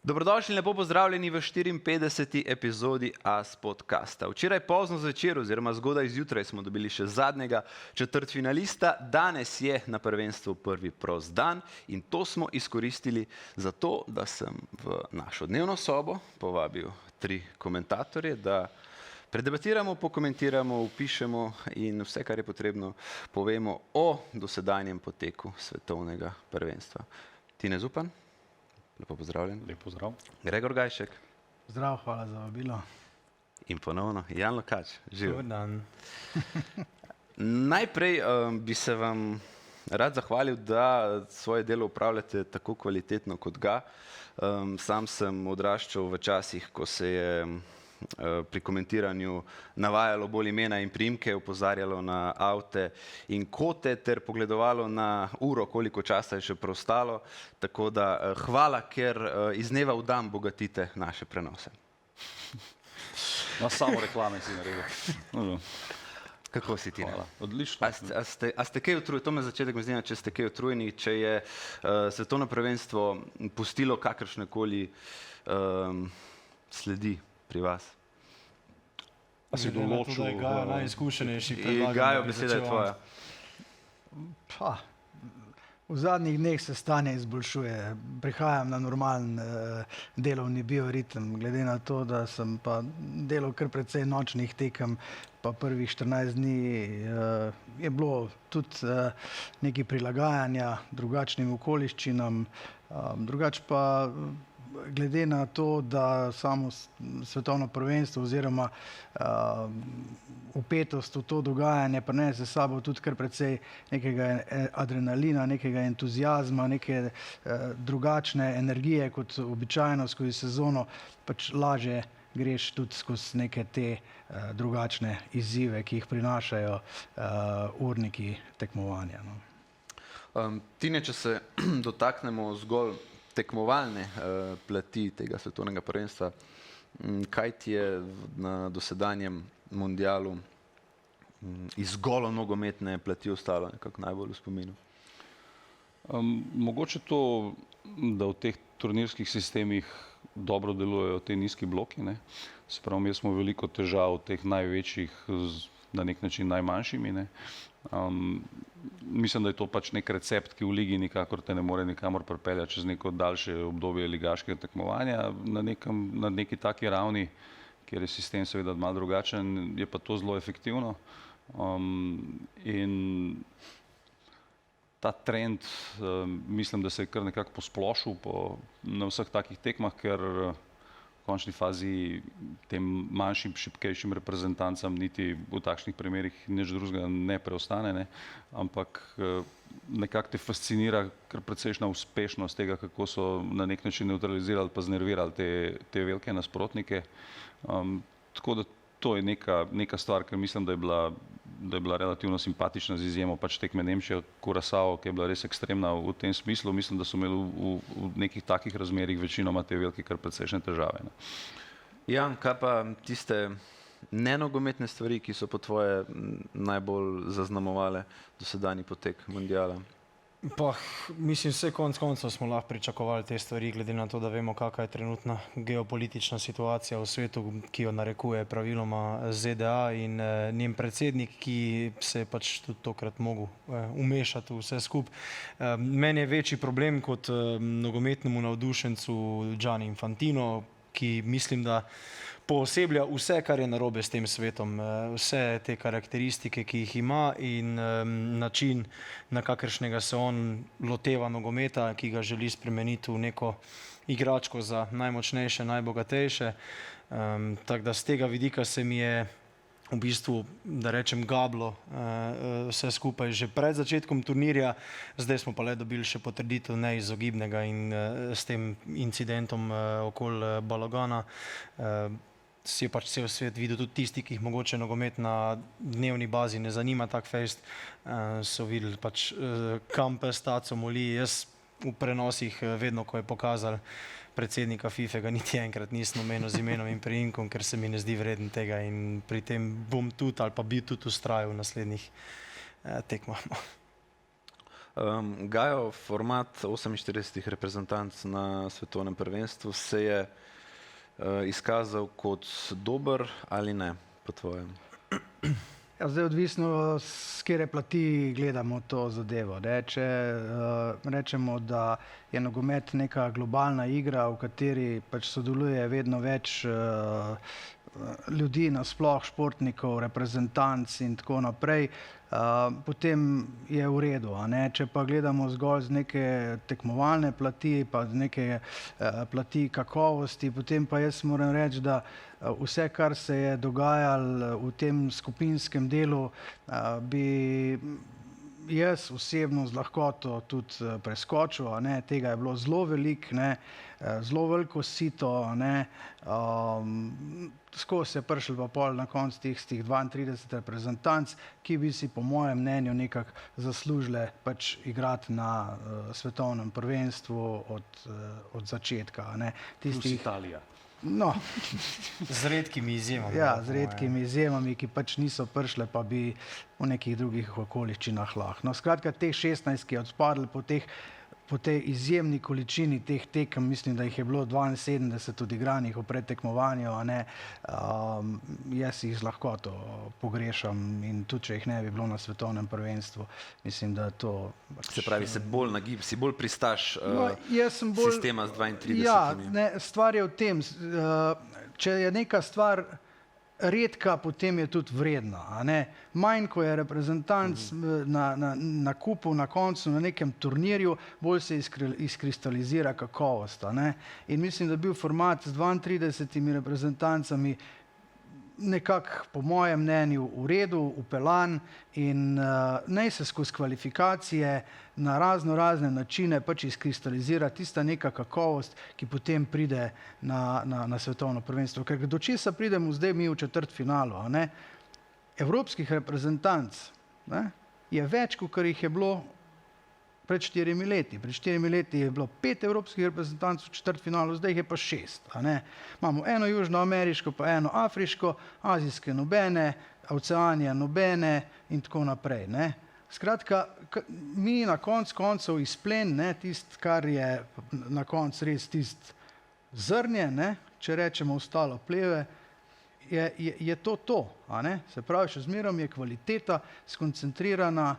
Dobrodošli in lepo pozdravljeni v 54. epizodi AS podcasta. Včeraj pozno zvečer oziroma zgodaj zjutraj smo dobili še zadnjega četrtfinalista. Danes je na prvenstvu prvi prost dan in to smo izkoristili za to, da sem v našo dnevno sobo povabil 3 komentatorje, da predebatiramo, pokomentiramo, upišemo in vse, kar je potrebno, povemo o dosedanjem poteku svetovnega prvenstva. Tine Zupan. Lepo pozdravljen. Lep pozdrav. Gregor Gajšek. Zdrav, hvala za vabilo. In ponovno Jan Lukač. Živ. Dober dan. Najprej bi se vam rad zahvalil, da svoje delo upravljate tako kvalitetno kot ga. Sam sem odraščal v časih, ko se je pri komentiranju navajalo bolj imena in priimke, opozarjalo na avte in kote ter pogledovalo na uro, koliko časa je še preostalo. Tako da hvala, ker iz dneva v dan bogatite naše prenose. No, samo reklame si naredil. Kako si, Tine? Hvala. Odlično. A ste kaj utrujeni? To me začetek me zanima, če ste kaj utrujeni, če je svetovno prvenstvo pustilo kakršnekoli sledi pri vas? A si določil? Da je Gajo najizkušenejši, predlagam. Gajo, beseda je tvoja. V zadnjih dneh se stanje izboljšuje. Prihajam na normalen delovni bioritem, glede na to, da sem pa delal kar precej nočnih tekem, pa prvih 14 dni je bilo tudi nekaj prilagajanja drugačnim okoliščinam, drugače pa glede na to, da samo svetovno prvenstvo oziroma vpetost v to dogajanje prinese s sabo tudi kar precej nekega adrenalina, nekega entuziazma, neke drugačne energije kot običajno skozi sezono, pač lažje greš tudi skozi neke te drugačne izzive, ki jih prinašajo urniki tekmovanja. Tine, če se dotaknemo zgolj tekmovalne plati tega svetovnega prvenstva, kaj ti je na dosedanjem mundialu iz zgolj nogometne plati ostalo nekako najbolj v spominu? Mogoče to, da v teh turnirskih sistemih dobro delujejo te nizki bloki, ne. Se pravi, mi smo veliko težav teh največjih na nek način najmanjšimi, ne. Mislim, da je to pač nek recept, ki v ligi nikakor te ne more nikamor pripeljati čez neko daljše obdobje ligaškega tekmovanja. Na neki taki ravni, kjer je sistem seveda malo drugačen, je pa to zelo efektivno. In ta trend, mislim, da se je kar nekako posplošil na vseh takih tekmah, ker v končni fazi tem manjšim, šibkejšim reprezentancam niti v takšnih primerih nič drugega ne preostane, ne? Ampak nekako te fascinira kar precejšnja uspešnost tega, kako so na nek način nevtralizirali pa znervirali te velike nasprotnike. Tako da to je neka stvar, ker mislim, da je bila relativno simpatična z izjemo pač tekme Nemčije, Curaçao, ki je bila res ekstremna v tem smislu. Mislim, da so imeli v nekih takih razmerih večinoma te velike kar precejšnje težave. Ne. Jan, kaj pa tiste nenogometne stvari, ki so po tvoje najbolj zaznamovale dosedanji potek mundiala? Mislim, vse konec koncev smo lahko pričakovali te stvari, glede na to, da vemo, kakva je trenutna geopolitična situacija v svetu, ki jo narekuje praviloma ZDA in njen predsednik, ki se je pač tudi tokrat mogel umešati v vse skupaj. Meni je večji problem kot nogometnemu navdušencu Gianni Infantino, ki mislim, da pooseblja vse, kar je narobe s tem svetom, vse te karakteristike, ki jih ima in način, na kakršnega se on loteva nogometa, ki ga želi spremeniti v neko igračko za najmočnejše, najbogatejše. Tako da z tega vidika se mi je v bistvu, da rečem, gablo vse skupaj že pred začetkom turnirja, zdaj smo pa le dobili še potrditev neizogibnega in s tem incidentom okoli balagana si je pač cel svet videl, tudi tisti, ki jih mogoče nogomet na dnevni bazi ne zanima tak fejst, so videli pač kam pes taco moli. Jaz v prenosih vedno, ko je pokazal predsednika FIFA, ga niti enkrat nisem omenil z imenom in priimkom, ker se mi ne zdi vreden tega in pri tem bom tudi ali pa bi tudi vztrajal v naslednjih tekmah. Gajo, format 48 reprezentanc na svetovnem prvenstvu se je izkazal kot dober ali ne, po tvojem? Ja, zdaj odvisno, s katere plati gledamo to zadevo. Ne? Če rečemo, da je nogomet neka globalna igra, v kateri pač sodeluje vedno več ljudi, nasploh športnikov, reprezentanc in tako naprej, potem je v redu. A ne? Če pa gledamo zgolj z neke tekmovalne plati, pa z neke plati kakovosti, potem pa jaz moram reči, da vse, kar se je dogajalo v tem skupinskem delu, bi jaz osebno z lahkoto tudi preskočil, a ne, tega je bilo zelo veliko, ne, zelo veliko sito, a ne, skozi se prišli pa pol na koncu teh 32 reprezentanc, ki bi si po mojem mnenju nekako zaslužile pač igrati na svetovnem prvenstvu od začetka, a ne. Plus Italija. No, Z redkimi izjemami. ja, z redkimi izjemami, ki pač niso prišle, pa bi v nekih drugih okoliščinah lahko. No, skratka, teh 16, ki je odpadlo po tej izjemni količini teh tekem, mislim, da jih je bilo 72 odigranih v predtekmovanju, a ne, jaz jih z lahkoto pogrešam in tudi, če jih ne bi bilo na svetovnem prvenstvu, mislim, da to... Se pravi, se bolj nagib, si bolj pristaš jaz sem bolj, sistema z 32. Ja, ne, stvar je v tem, če je neka stvar redka, potem je tudi vredna. A ne? Manj, ko je reprezentanc na kupu, na koncu, na nekem turnirju, bolj se izkristalizira kakovost. A ne? In mislim, da je bil format z 32 reprezentancami nekako, po mojem mnenju, v redu, upeljan in naj se skozi kvalifikacije na razne načine pač izkristalizira tista neka kakovost, ki potem pride na svetovno prvenstvo. Ker do česa pridemo zdaj mi v četrtfinalu, a ne? Evropskih reprezentanc, ne, je več, kot jih je bilo pred 4 leti. Pred 4 leti je bilo 5 evropskih reprezentanc v četrtfinalu, zdaj jih je pa 6. A ne? Imamo eno južnoameriško, pa eno afriško, azijske nobene, Oceanija nobene in tako naprej. Ne? Skratka, mi na koncev izplen, ne, tist, kar je na koncu res tist zrnje, ne, če rečemo ostalo pleve, je to. A ne? Se pravi, še zmerom je kvaliteta skoncentrirana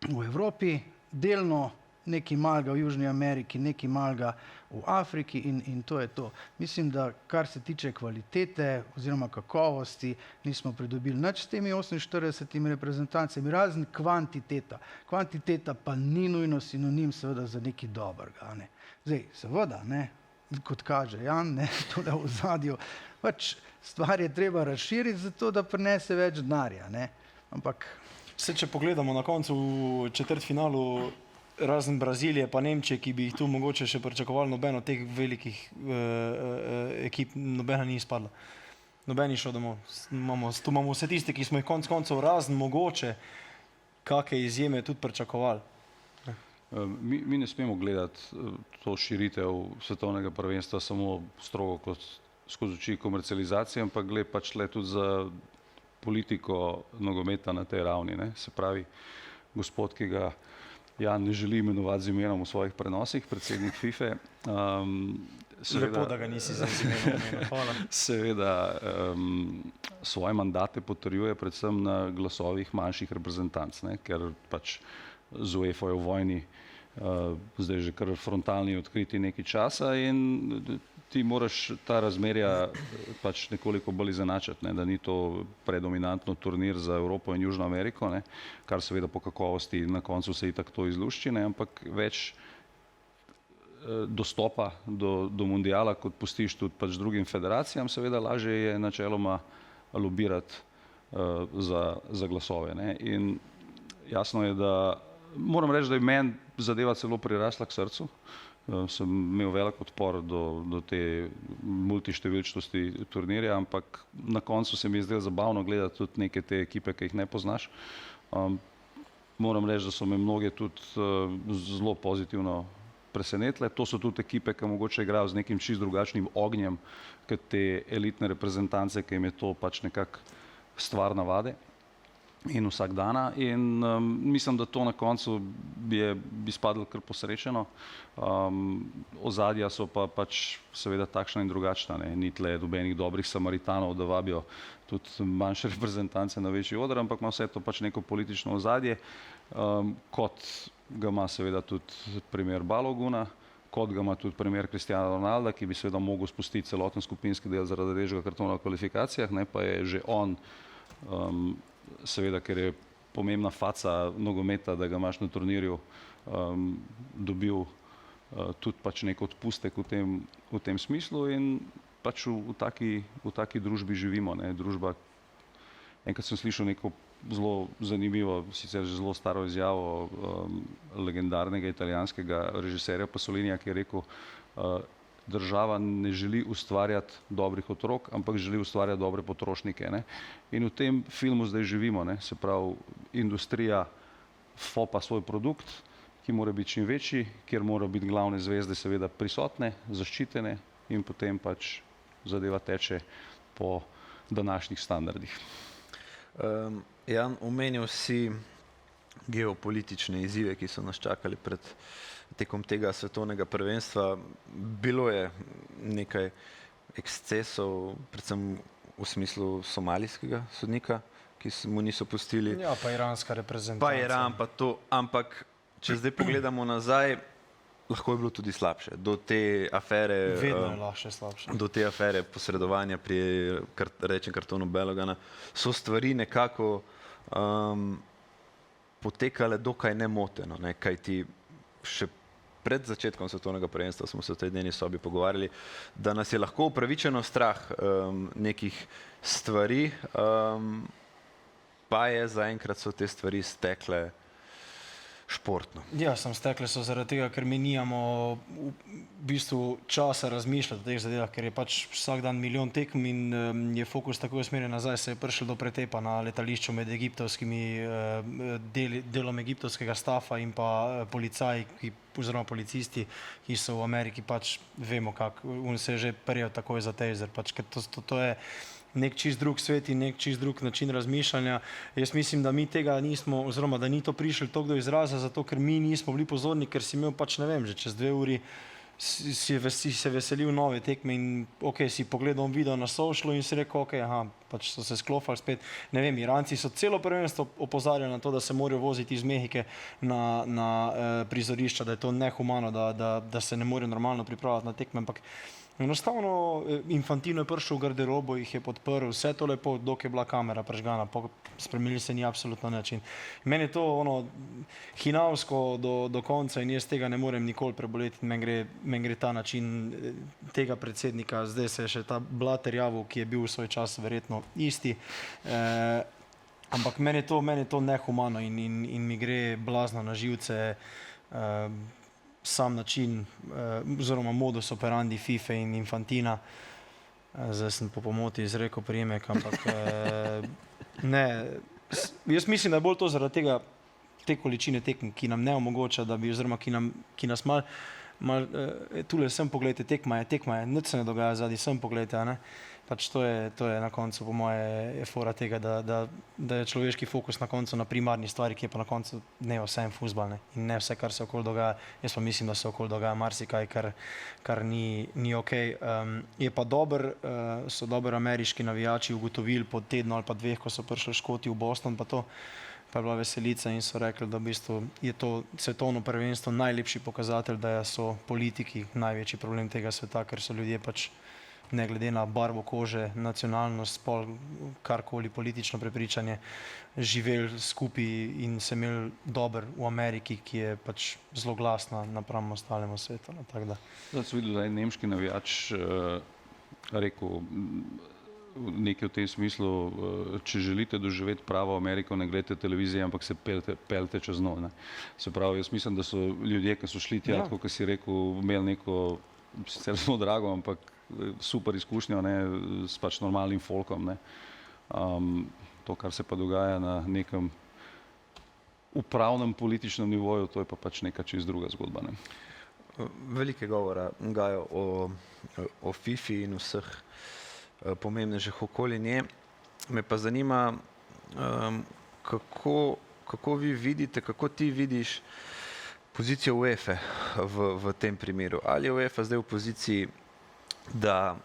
v Evropi, delno nekaj malega v Južni Ameriki, nekaj malega v Afriki in to je to. Mislim, da kar se tiče kvalitete oziroma kakovosti, nismo pridobili nič s temi 48 reprezentancami, razen kvantiteta. Kvantiteta pa ni nujno sinonim seveda za nekaj dobrega. Ne. Zdaj, seveda, ne, kot kaže Jan, ne, tole v zadju, pač stvar je treba razširiti zato, da prinese več denarja, ne. Ampak Vse, če pogledamo na koncu v četrtfinalu, razen Brazilije pa Nemčije, ki bi jih tu mogoče še pričakovali, nobeno teh velikih ekip, nobena ni izpadla. Nobeni šel domov. Tu imamo vse tiste, ki smo jih konec koncev razen mogoče kakšne izjeme tudi pričakovali. Mi ne smemo gledati to širitev svetovnega prvenstva samo strogo kot skozi oči komercializacije, ampak gre pač le tudi za politiko nogometa na tej ravni. Ne? Se pravi, gospod, ki ga Jan ne želi imenovati z imenom v svojih prenosih, predsednik FIFA. Lepo, da ga nisi z imenom omenil. Hvala. Seveda svoje mandate potrjuje predvsem na glasovih manjših reprezentanc, ne? Ker pač z UEFA je v vojni zdaj že kar frontalni odkriti nekaj časa in ti moraš ta razmerja pač nekoliko bolj izenačiti, ne, da ni to predominantno turnir za Evropo in Južno Ameriko, ne, kar seveda po kakovosti na koncu se itak to izlušči, ne, ampak več dostopa do mundiala, kot pustiš tudi pač drugim federacijam, seveda lažje je načeloma lobirati za glasove. Ne. In jasno je, da moram reči, da je meni zadeva celo prirasla k srcu. Sem imel velik odpor do te multištevilčnosti turnirja, ampak na koncu se mi je zdelo zabavno gledati tudi neke te ekipe, ki jih ne poznaš. Moram reči, da so me mnoge tudi zelo pozitivno presenetile. To so tudi ekipe, ki mogoče igrajo z nekim čist drugačnim ognjem, kot te elitne reprezentance, ki jim je to pač nekako stvar navade. in vsak dana in mislim, da to na koncu bi spadlo kar posrečeno. Ozadja so pa pač seveda takšna in drugačna, ne. Ni tle nobenih dobrih Samaritanov, da vabijo tudi manjše reprezentance na večji oder, ampak ima vse to pač neko politično ozadje, kot ga ima seveda tudi primer Baloguna, kot ga ima tudi primer Cristiana Ronalda, ki bi seveda mogel spustiti celoten skupinski del zaradi rdečega kartona v kvalifikacijah, ne, pa je že on seveda, ker je pomembna faca nogometa, da ga imaš na turnirju, dobil tudi pač nek odpustek v tem smislu in pač v taki družbi živimo, ne, družba. Enkrat sem slišal neko zelo zanimivo, sicer že zelo staro izjavo legendarnega italijanskega režiserja Passolinija, ki je rekel, država ne želi ustvarjati dobrih otrok, ampak želi ustvarjati dobre potrošnike, ne. In v tem filmu zdaj živimo, ne, se pravi, industrija fopa svoj produkt, ki mora biti čim večji, kjer mora biti glavne zvezde seveda prisotne, zaščitene in potem pač zadeva teče po današnjih standardih. Jan, omenil si geopolitične izzive, ki so nas čakali tekom tega svetovnega prvenstva. Bilo je nekaj ekscesov, predvsem v smislu somalijskega sodnika, ki mu niso pustili. Ja, pa iranska reprezentanca. Pa Iran, pa to, ampak če zdaj pogledamo nazaj, lahko je bilo tudi slabše. Do te afere, Vedno je lahko še slabše. do te afere posredovanja pri rdečem kartonu Balogana so stvari nekako potekale dokaj nemoteno, ne, kajti še pred začetkom svetovnega prvenstva smo se v tej dnevni sobi pogovarjali, da nas je lahko upravičeno strah nekih stvari, pa je zaenkrat so te stvari stekle športno. Ja, sem stekle so zaradi tega, ker mi nimamo v bistvu časa razmišljati o teh zadevah, ker je pač vsak dan milijon tekem in je fokus tako usmerjen nazaj, se je prišlo do pretepa na letališču med delom egiptovskega stafa in pa policaji, oziroma policisti, ki so v Ameriki, pač vemo kako, on se je že prijel takoj za taser, pač ker to je nek čist drug svet in nek čist drug način razmišljanja. Jaz mislim, da mi tega nismo, oziroma da ni to prišlo toliko do izraza, zato ker mi nismo bili pozorni, ker si imel pač, ne vem, že čez 2 uri si se veselil nove tekme in ok, si pogledal video na socialu in si rekel, ok, aha, pač so se sklofali spet. Ne vem, Iranci so celo prvenstvo opozarjali na to, da se morajo voziti iz Mehike na prizorišča, da je to nehumano, da se ne morejo normalno pripravljati na tekme, ampak enostavno Infantino je prišel v garderobo, jih je podprl, vse to lepo, dok je bila kamera prežgana, spremenili se ni absolutno način. Meni je to hinavsko do konca in jaz tega ne morem nikoli preboleti, meni gre ta način tega predsednika, zdaj se je še ta Blatter javil, ki je bil v svoj čas verjetno isti, ampak meni je to nehumano in mi gre blazno na živce sam način, oziroma modus operandi FIFA in Infantina. Zdaj sem po pomoti izrekel prijemek, ampak ne, jaz mislim, da je bolj to zaradi tega, te količine tekem, ki nam ne omogoča, da bi, oziroma ki nas mal tule sem pogledajte, tekma je, nič se ne dogaja zadnji, sem pogledajte, a ne. Pač to je na koncu po moje fora tega, da je človeški fokus na koncu na primarni stvari, ki je pa na koncu dneva vsem fuzbal, ne. In ne vse, kar se okoli dogaja. Jaz pa mislim, da se okoli dogaja marsikaj, kar ni okej. Je pa so dober ameriški navijači ugotovili po tednu ali pa 2, ko so prišli Škoti v Boston, pa je bila veselica in so rekli, da v bistvu je to svetovno prvenstvo najlepši pokazatelj, da so politiki največji problem tega sveta, ker so ljudje pač ne glede na barvo kože, nacionalnost, spol, karkoli politično prepričanje, živeli skupaj in se imeli dober v Ameriki, ki je pač zelo glasna napram ostalemu svetu. Zdaj sem videl, da je nemški navijač rekel nekaj v tem smislu, če želite doživeti pravo Ameriko, ne gledajte televizije, ampak se peljte čez njo, ne. Se pravi, jaz mislim, da so ljudje, ki so šli tja, tako kot si rekel, imeli neko, sicer zelo drago, ampak super izkušnjo, ne, s pač normalnim folkom, ne. To, kar se pa dogaja na nekem upravnem političnem nivoju, to je pa pač neka čisto druga zgodba, ne. Velike govora Gajo o Fifi in vseh pomembnežih okoli nje. Me pa zanima, kako vi vidite, kako ti vidiš pozicijo UEFA v tem primeru? Ali je UEFA zdaj v poziciji, da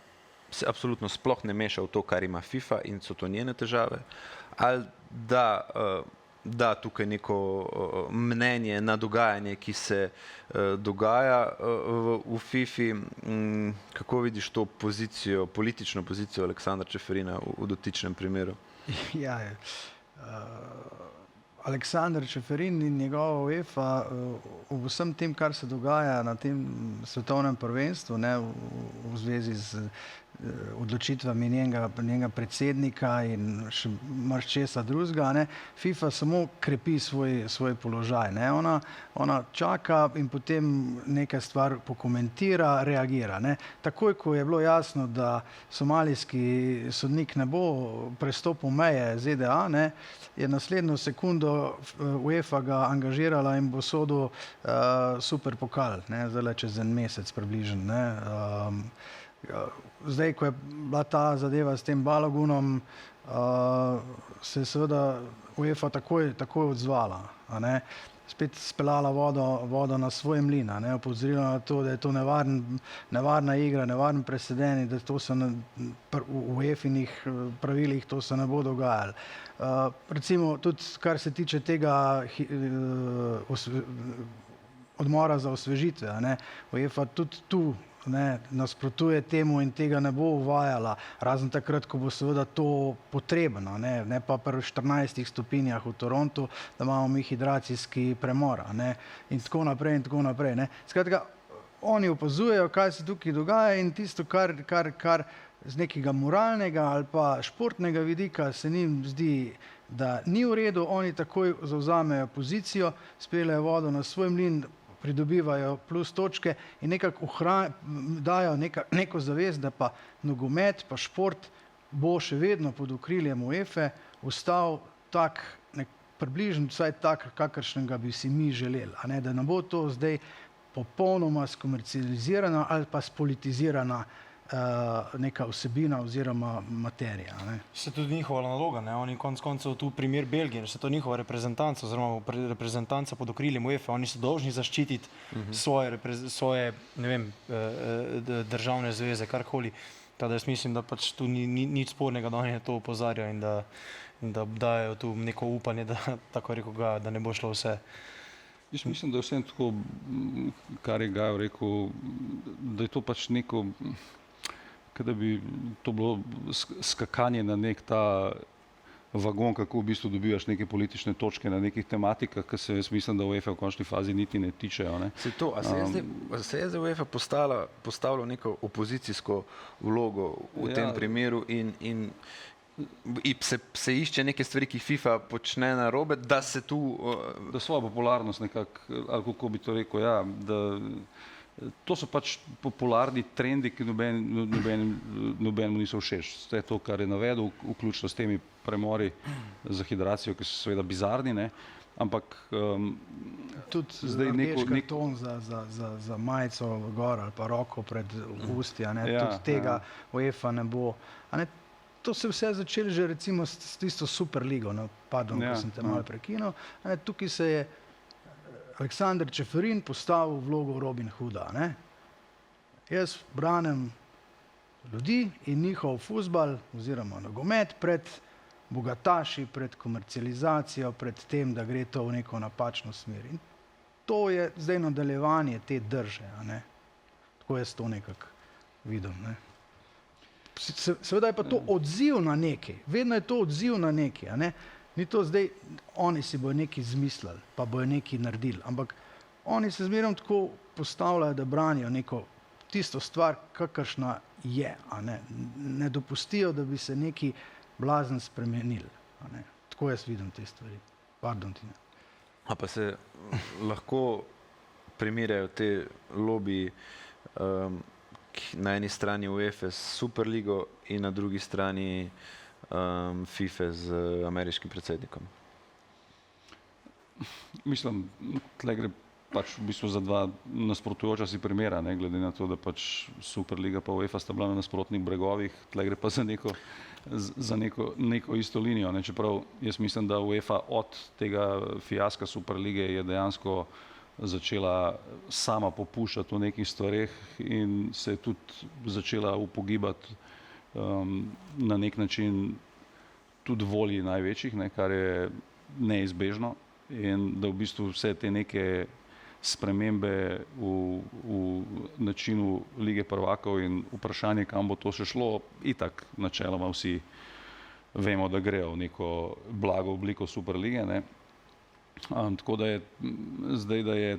se absolutno sploh ne meša v to, kar ima FIFA in so to njene težave, ali da tukaj neko mnenje na dogajanje, ki se dogaja v FIFA. Kako vidiš to pozicijo, politično pozicijo Aleksandra Čeferina v dotičnem primeru? Ja, Aleksander Čeferin in njegova UEFA v vsem tem, kar se dogaja na tem svetovnem prvenstvu, ne, v zvezi z odločitvami njenega predsednika in še marsičesa drugega, ne, FIFA samo krepi svoj položaj. Ne. Ona čaka in potem nekaj stvar pokomentira, reagira. Ne. Takoj, ko je bilo jasno, da somalijski sodnik ne bo prestopil meje ZDA, ne, je naslednjo sekundo UEFA ga angažirala in bo sodil super pokal, ne, zdaj čez en mesec približno. Ne. Zdaj, ko je bila ta zadeva s tem Balogunom, se je seveda UEFA takoj odzvala, a ne. Spet speljala vodo na svoj mlin, a ne, opozorila na to, da je to nevarna igra, nevaren preseden in da to se v UEFA-inih pravilih to se ne bo dogajalo. Recimo tudi, kar se tiče tega odmora za osvežitve, a ne, UEFA tudi tu nasprotuje temu in tega ne bo uvajala, razen takrat, ko bo seveda to potrebno, ne pa pri 14 stopinjah v Torontu, da imamo mi hidracijski premor, ne, in tako naprej in tako naprej. Ne. Skratka, oni opazujejo, kaj se tukaj dogaja in tisto, kar z nekega moralnega ali pa športnega vidika se njim zdi, da ni v redu, oni takoj zavzamejo pozicijo, speljejo vodo na svoj mlin, pridobivajo plus točke in nekako dajo neko zavest, da pa nogomet, pa šport bo še vedno pod okriljem UEFA ostal tak, približno vsaj tak, kakršnega bi si mi želeli. A ne, da ne bo to zdaj popolnoma skomercializirana ali pa spolitizirana neka vsebina oziroma materija. Ne. Se tudi njihova naloga, ne? Oni konec koncev tu primer Belgije, se to njihova reprezentanca oziroma reprezentanca pod okriljem UEFA, oni so dolžni zaščititi svoje ne vem, državne zveze, karkoli. Tako da jaz mislim, da pač tu ni nič spornega, da oni to opozarjajo in da dajo tu neko upanje, da tako rekel ga, da ne bo šlo vse. Jaz mislim, da je vsem tako, kar je Gajo rekel, da je to pač neko, da bi to bilo skakanje na nek ta vagon, kako v bistvu dobivaš neke politične točke na nekih tematikah, ki se jaz mislim, da UEFA v končni fazi niti ne tičejo. Ne. Se je zdaj UEFA postavilo neko opozicijsko vlogo v tem primeru in se išče neke stvari, ki FIFA počne narobe, da se tu... Da svojo popularnost nekako, ali kako bi to rekel, ja, da to so pač popularni trendi, ki nobenemu niso všeč. Vse to, kar je navedel, vključno s temi premori za hidracijo, ki so seveda bizarni, ne, ampak tudi zdaj rdeč karton za majico gor ali pa roko pred usti, a ne, tudi tega UEFA ne bo. A ne, to se vse začelo že recimo s tisto Superligo, no, pardon, ko sem te malo prekinil. Tukaj se je Aleksander Čeferin postavil vlogo Robin Hooda. Ne. Jaz branim ljudi in njihov fuzbal oziroma nogomet pred bogataši, pred komercializacijo, pred tem, da gre to v neko napačno smer. In to je zdaj nadaljevanje te drže. A ne. Tako jaz to nekako vidim. Ne. Seveda je pa to odziv na nekaj. Vedno je to odziv na nekaj. A ne. Ni to zdaj, oni si bojo nekaj izmislili, pa bojo nekaj naredili. Ampak oni se zmeraj tako postavljajo, da branijo neko tisto stvar, kakršna je. A ne. Ne dopustijo, da bi se neki blazen spremenili. A ne. Tako jaz vidim te stvari. Pardon ti. A pa se lahko primerjajo te lobiji na eni strani UEFA s Superligo in na drugi strani FIFA z ameriškim predsednikom? Mislim, tle gre pač v bistvu za dva nasprotujoča si primera, ne, glede na to, da pač Superliga pa UEFA sta bila na nasprotnih bregovih, tle gre pa za neko za neko isto linijo. Ne? Čeprav jaz mislim, da UEFA od tega fiaska Superlige je dejansko začela sama popuščati v nekih stvareh in se je tudi začela upogibati na nek način tudi volji največjih, ne, kar je neizbežno, in da v bistvu vse te neke spremembe v načinu Lige prvakov in vprašanje, kam bo to še šlo, itak načeloma vsi vemo, da grejo v neko blago obliko Superlige. Ne. Tako da je zdaj, da je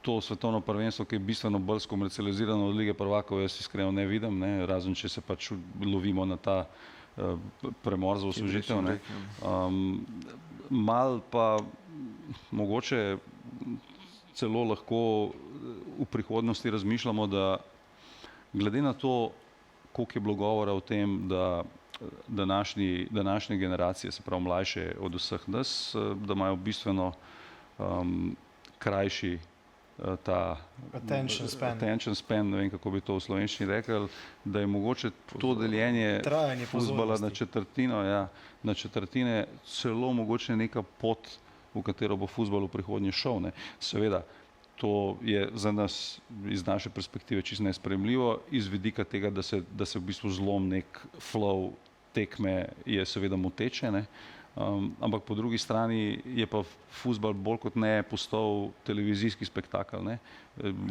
to svetovno prvenstvo, ki je bistveno bolj skomercializirano od Lige prvakov, jaz iskreno ne vidim, ne, razen če se pač lovimo na ta premor za osvežitev. Mal pa mogoče celo lahko v prihodnosti razmišljamo, da glede na to, koliko je bilo govora o tem, da današnje generacije, se pravi mlajše od vseh nas, da imajo bistveno krajši ta attention span, ne vem, kako bi to v slovenščini rekel, da je mogoče to deljenje fuzbala na četrtine celo mogoče neka pot, v katero bo fuzbal v prihodnje šel. Ne. Seveda, to je za nas iz naše perspektive čisto nesprejemljivo, iz vidika tega, da se v bistvu zlom nek flow tekme je seveda moteče, ne. Ampak po drugi strani je pa fuzbal bolj kot ne postal televizijski spektakel,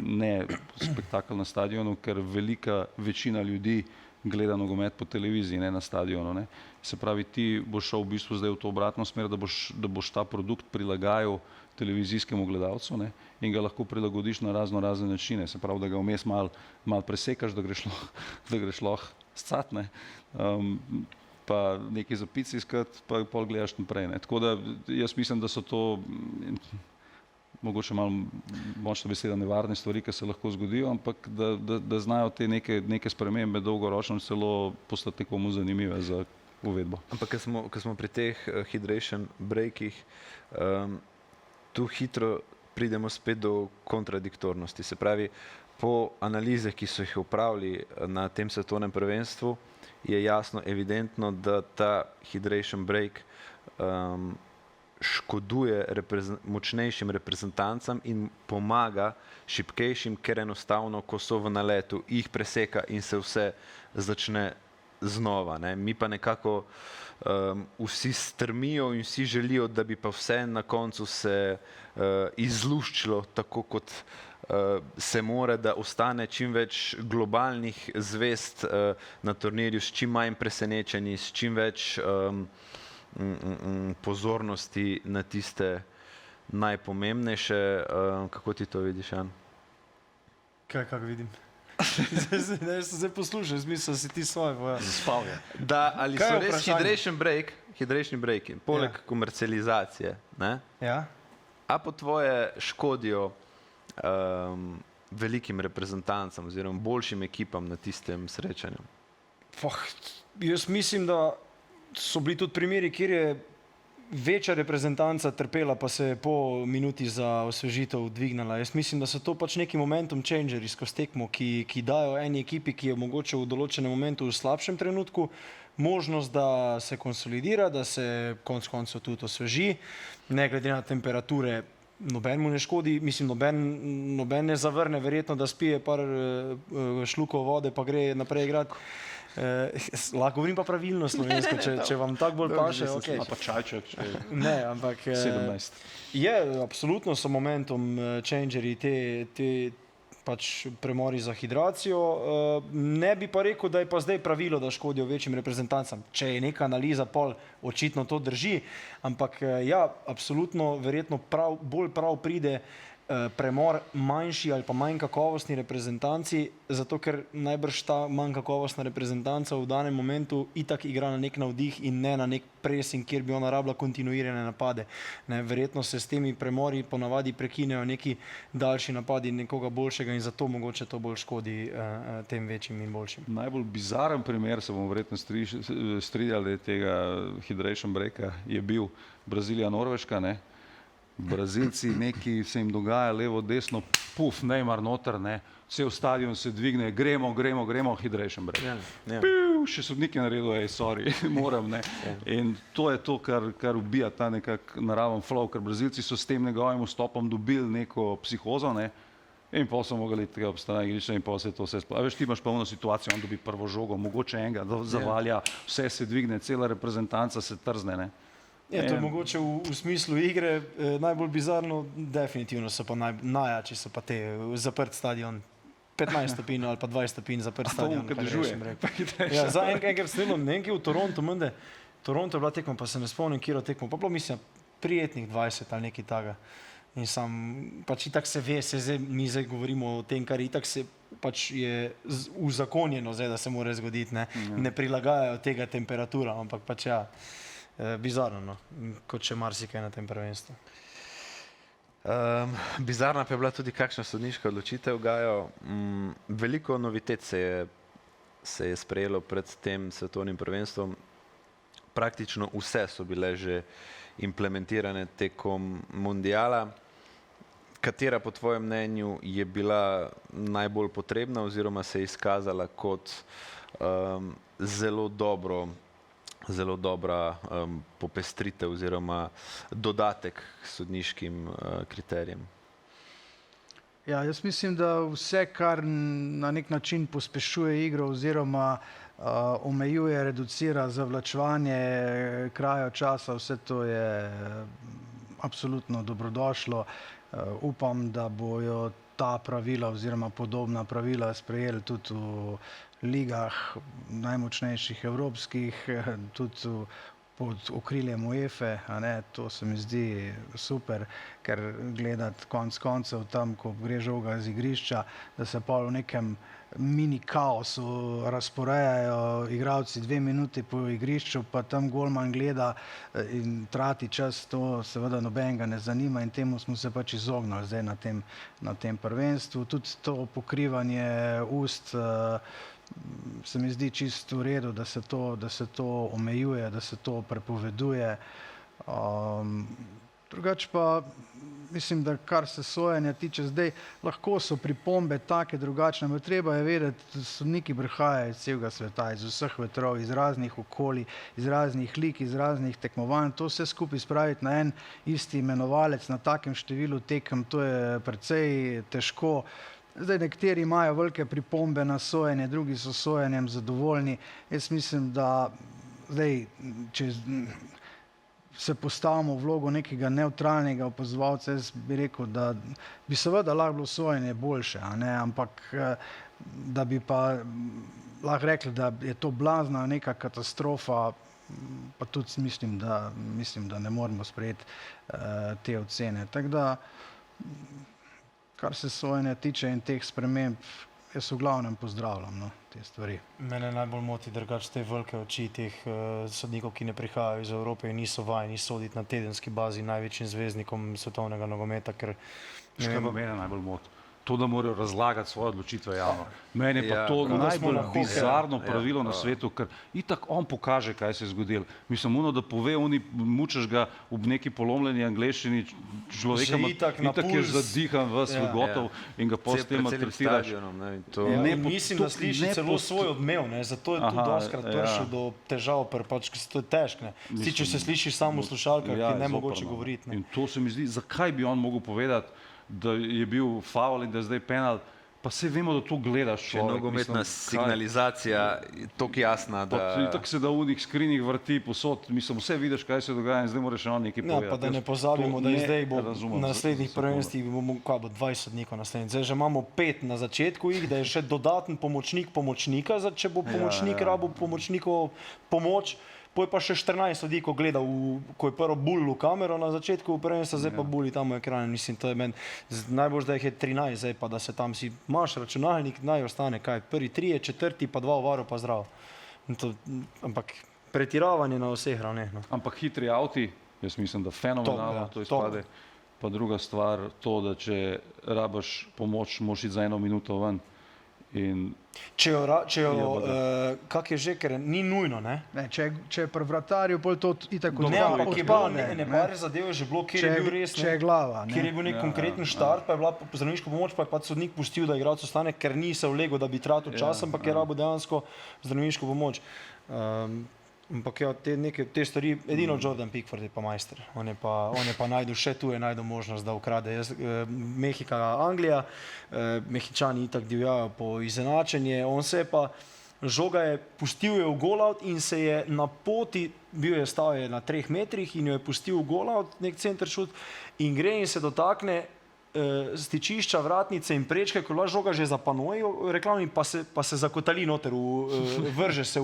ne spektakel na stadionu, ker velika večina ljudi gleda nogomet po televiziji, ne na stadionu. Ne. Se pravi, ti boš šel v bistvu zdaj v to obratno smer, da boš ta produkt prilagajal televizijskemu gledalcu, ne, in ga lahko prilagodiš na razne načine. Se pravi, da ga vmes malo presekaš, da greš lahko scat, ne. Pa nekaj za pici iskati, pa pol gledaš naprej. Ne. Tako da jaz mislim, da so to mogoče malo močna beseda nevarne stvari, ki se lahko zgodijo, ampak da znajo te neke spremembe dolgoročno celo postati nekomu zanimive za uvedbo. Ampak ko smo pri teh hydration breakih, tu hitro pridemo spet do kontradiktornosti. Se pravi, po analizah, ki so jih opravili na tem svetovnem prvenstvu, je jasno, evidentno, da ta hydration break škoduje močnejšim reprezentancam in pomaga šibkejšim, ker enostavno, ko so v naletu, jih preseka in se vse začne znova. Ne. Mi pa nekako vsi strmijo in vsi želijo, da bi pa vse na koncu se izluščilo tako, kot se more, da ostane čim več globalnih zvezd na turnirju, s čim manj presenečenji, s čim več pozornosti na tiste najpomembnejše. Kako ti to vidiš, Jan? Kako vidim? Zdaj poslušaj, zmislil si ti svoje boja. Zaspal je. Da, ali so res hydration breaki, poleg komercializacije, ne? Ja. A po tvoje škodijo velikim reprezentancam oziroma boljšim ekipam na tistem srečanju? Jaz mislim, da so bili tudi primeri, kjer je večja reprezentanca trpela, pa se je po minuti za osvežitev dvignala. Jaz mislim, da so to pač neki momentum changeri skozi tekmo, ki dajo eni ekipi, ki je mogoče v določenem momentu v slabšem trenutku, možnost, da se konsolidira, da se konec koncev tudi osveži, ne glede na temperature. Noben mu ne škodi, mislim, noben ne zavrne, verjetno, da spije par šlukov vode, pa gre naprej igrati. Lahko govorim pa pravilno slovensko, če vam tako bolj paše. Okay. Pa čajček, če je ne, ampak 17. Je, absolutno so momentum changeri, te pač premori za hidracijo. Ne bi pa rekel, da je pa zdaj pravilo, da škodijo večjim reprezentancam. Če je neka analiza, pol očitno to drži, ampak ja, absolutno, verjetno bolj prav pride premor manjši ali pa manj kakovostni reprezentanci, zato ker najbrž ta manj kakovostna reprezentanca v danem momentu itak igra na nek navdih in ne na nek pressing, kjer bi ona rabila kontinuirane napade. Ne, verjetno se s temi premori ponavadi prekinejo neki daljši napadi nekoga boljšega in zato mogoče to bolj škodi tem večjim in boljšim. Najbolj bizaren primer, se bomo verjetno strinjali tega hydration breaka, je bil Brazilija-Norveška, ne? Brazilci, neki se jim dogaja levo, desno, puf, Neymar noter, ne, cel stadion se dvigne, gremo, hydration break. še sodnik je naredil, sorry, moram, ne. In to je to, kar ubija ta nekak naraven flow, ker Brazilci so s tem njegovim vstopom dobili neko psihozo, ne. In pol so mogli tega obstane igrišča in pol se je to vse sploh. Veš, ti imaš polno situacijo, on dobi prvo žogo, mogoče enega zavalja, vse se dvigne, cela reprezentanca se trzne, ne. Je to mogoče v smislu igre najbolj bizarno, definitivno so pa najjači, so pa te zaprt stadion, 15 stopinj ali pa 20 stopinj zaprt stadion. To mu dežuje. Ja, za enkrat snimam, ne vem, v Toronto, mende, Toronto je bila tekma, pa se ne spomnim, kjero tekmo, pa bilo mislim prijetnih 20 ali nekaj takega. In sam, pač itak se ve, mi zdaj govorimo o tem, kar itak se pač je uzakonjeno zdaj, da se mora zgoditi, ne prilagajajo tega temperatura, ampak pač ja, bizarno, no, kot še marsikaj na tem prvenstvu. Bizarna pa je bila tudi kakšna sodniška odločitev, Gajo. Veliko novitet se je sprejelo pred tem svetovnim prvenstvom. Praktično vse so bile že implementirane tekom mundiala. Katera po tvojem mnenju je bila najbolj potrebna oziroma se je izkazala kot zelo dobra popestritev oziroma dodatek k sodniškim kriterijem? Ja, jaz mislim, da vse, kar na nek način pospešuje igro oziroma omejuje, reducira zavlačevanje kraja časa, vse to je absolutno dobrodošlo. Upam, da bojo ta pravila oziroma podobna pravila sprejeli tudi v ligah najmočnejših evropskih, tudi pod okriljem UEFA, to se mi zdi super, ker gledati konec koncev tam, ko gre žoga z igrišča, da se pa v nekem mini kaosu razporejajo igralci 2 minuti po igrišču, pa tam golman gleda in trati čas, to seveda nobenega ne zanima in temu smo se pač izognili zdaj na tem prvenstvu. Tudi to pokrivanje ust se mi zdi čisto v redu, da se to omejuje, da se to prepoveduje. Drugače pa mislim, da kar se sojenja tiče zdaj, lahko so pripombe take drugačne, ampak treba je vedeti, da sodniki prihajajo iz celega sveta, iz vseh vetrov, iz raznih okolij, iz raznih lig, iz raznih tekmovanj. To vse skupaj spraviti na en isti imenovalec, na takem številu tekem, to je precej težko. Zdaj, nekateri imajo velike pripombe na sojenje, drugi so sojenjem zadovoljni. Jaz mislim, da zdaj, če se postavimo v vlogo nekega nevtralnega opazovalca, jaz bi rekel, da bi seveda lahko bilo sojenje boljše, ampak da bi pa lahko rekli, da je to blazna neka katastrofa, pa tudi mislim, da ne moremo sprejeti te ocene. Tako da, kar se sojenja tiče in teh sprememb, jaz v glavnem pozdravljam te stvari. Mene najbolj moti drugače te velike oči teh sodnikov, ki ne prihajajo iz Evrope in niso vajeni soditi na tedenski bazi največjim zvezdnikom svetovnega nogometa, ker Kaj pa mene najbolj moti? To, da morajo razlagati svoje odločitve javno. Meni je pa to najbolj bizarno pravilo na svetu, ker itak on pokaže, kaj se je zgodilo. Mislim, da pove, mučeš ga v neki polomljeni angleščini, človeka itak je zadihan, gotov in ga potem s tem maltretiraš. Mislim, da sliši celo svoj odmev, zato je tudi dostikrat prišel do težav, pač, ker to je težko. Če se slišiš samo v slušalkah, je nemogoče govoriti. In to se mi zdi, zakaj bi on mogel povedati, da je bil faul in da je zdaj penal, pa saj vemo, da to gledaš. Če je nogometna signalizacija toliko jasna, da... Tako se da v unih skrinih vrti posod, mislim, vse vidiš, kaj se dogaja in zdaj moraš on nekaj povedati. Pa da ne pozabimo, da zdaj bo na naslednjih prvenstvih, kaj bo 20 sodnikov naslednjih. Zdaj že imamo 5 na začetku jih, da je še dodaten pomočnik pomočnika, če bo pomočnik rabil pomočnikov pomoč. Poj pa še 14 sodnikov gleda, ko je prvo Bull v kamero na začetku prvenstva, zdaj pa Bulli tam v ekranu. Mislim, to je meni najbolj, da jih je 13, zdaj pa da se tam si imaš računalnik, naj ostane kaj, prvi 3, 4, pa 2 v varu, pa zdrav. Ampak pretiravanje na vseh ravneh. Ampak hitri avti, jaz mislim, da fenomenalno to izpade. Pa druga stvar, to, da če rabaš pomoč, moraš iti za 1 minuto ven. In Če jo, Ja, kak je že, ker ni nujno, ne? Ne, če je pri vratarju, pol to itak Ne, ampak je bilo odpade. par zadev je že bilo, kjer je bil res, Če je glava. kjer je bil nek konkreten štart, pa je bila zdravniška pomoč, pa je pač sodnik pustil, da igralec ostane, ker ni se vlegel, da bi tratil čas, ampak je rabo dejansko zdravniško pomoč. Ampak ja, te stvari, edino Jordan Pickford je pa majster. On je pa najdel še tu, je najdel možnost, da ukrade. Mehika, Anglija, Mehičani itak divjajo po izenačenje, on se je pa, žoga je, pustil je v golout in se je na poti, stal je na 3 metrih in jo je pustil v golout, nek center šut, in gre in se dotakne stičišča, vratnice in prečke, ko je žoga že za panoji reklamni, pa se zakotali noter, vrže se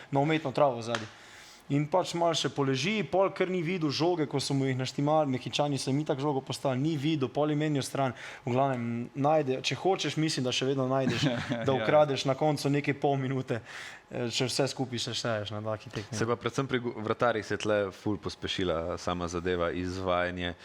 na umetno travo zadnji. In pač malo še poleži, pol kar ni videl žoge, ko so mu jih naštimali, Mehičani so jim itak žogo postavili, ni videl, pol je menil stran, v glavnem najde, če hočeš, mislim, da še vedno najdeš, da ukradeš na koncu neke pol minute, če vse skupaj se šteješ na taki tekmi. Se pa predvsem pri vratarjih se je tle ful pospešila sama zadeva, izvajanje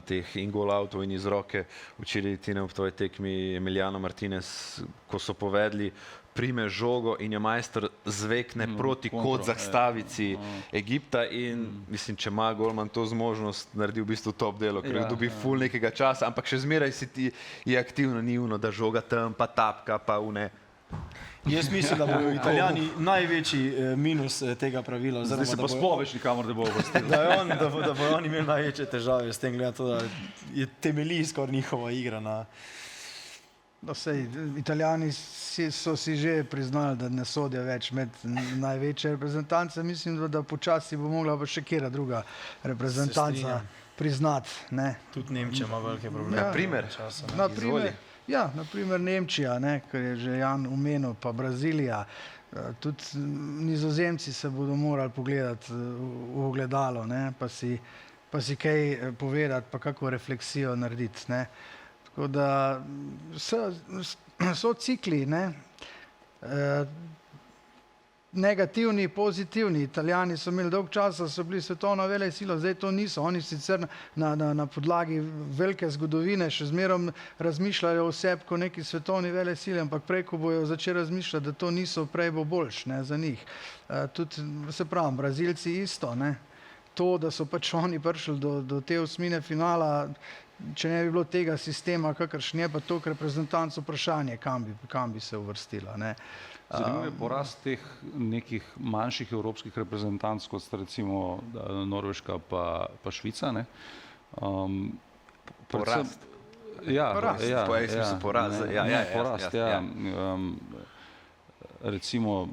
teh in gol-outov in iz roke. Včeraj Tine ob tvoji tekmi Emiliano Martinez, ko so povedali, prime žogo in je majster zvekne proti kot zastavici Egipta in mislim, če ima golman to zmožnost, naredi v bistvu top delo, ker dobi ful nekega časa, ampak še zmeraj si ti je aktivno, ni uno, da žoga tam, pa tapka, pa une. Jaz mislim, da bodo Italijani največji minus tega pravila. zdaj se pa sploh več nikamor ne bo uvrstil. Da bodo oni imeli največje težave s tem, glede na to, da je temelji skoraj njihova igra na... No, sej, Italijani so si že priznali, da ne sodijo več med največje reprezentance. Mislim, da počasi bo mogla pa še kjera druga reprezentanca priznati. Tudi Nemčija ima velike probleme. Naprimer Nemčija, kar je že Jan omenil, pa Brazilija. Tudi Nizozemci se bodo morali pogledati v ogledalo, pa si kaj povedati, pa kako refleksijo narediti. Tako da so cikli, negativni, pozitivni. Italijani so imeli dolg časa, so bili svetovna velesila, zdaj to niso. Oni sicer na podlagi velike zgodovine še zmerom razmišljajo o sebi kot neki svetovni velesili, ampak prej, ko bojo začeli razmišljati, da to niso, prej bo boljš za njih. Tudi, se pravim, Brazilci isto, to, da so pač oni prišli do te osmine finala, če ne bi bilo tega sistema, kakršen je pa to reprezentanc vprašanje, kam bi se uvrstila. Zanimiv je porast teh nekih manjših evropskih reprezentanc, kot sta recimo Norveška pa Švica. Porast? Porast. Recimo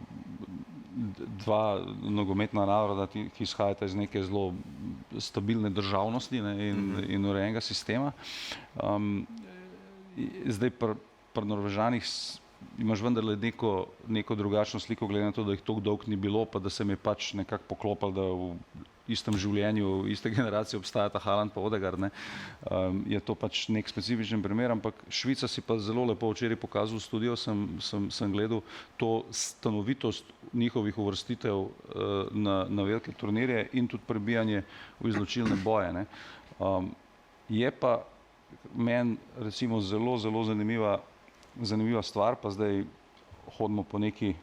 dva nogometna naroda, ki izhajata iz neke zelo stabilne državnosti in urejenega sistema. Zdaj pri Norvežanih imaš vendarle neko drugačno sliko, glede na to, da jih toliko dolgo ni bilo, pa da se mi je pač nekako poklopilo, da v istem življenju, iste generacije obstajata Haaland pa Odegaard. Je to pač nek specifičen primer, ampak Švica si pa zelo lepo včeraj pokazal v studiu, sem gledal to stanovitost njihovih uvrstitev na velike turnirje in tudi prebijanje v izločilne boje. Je pa meni recimo zelo zanimiva stvar, pa zdaj hodimo po neki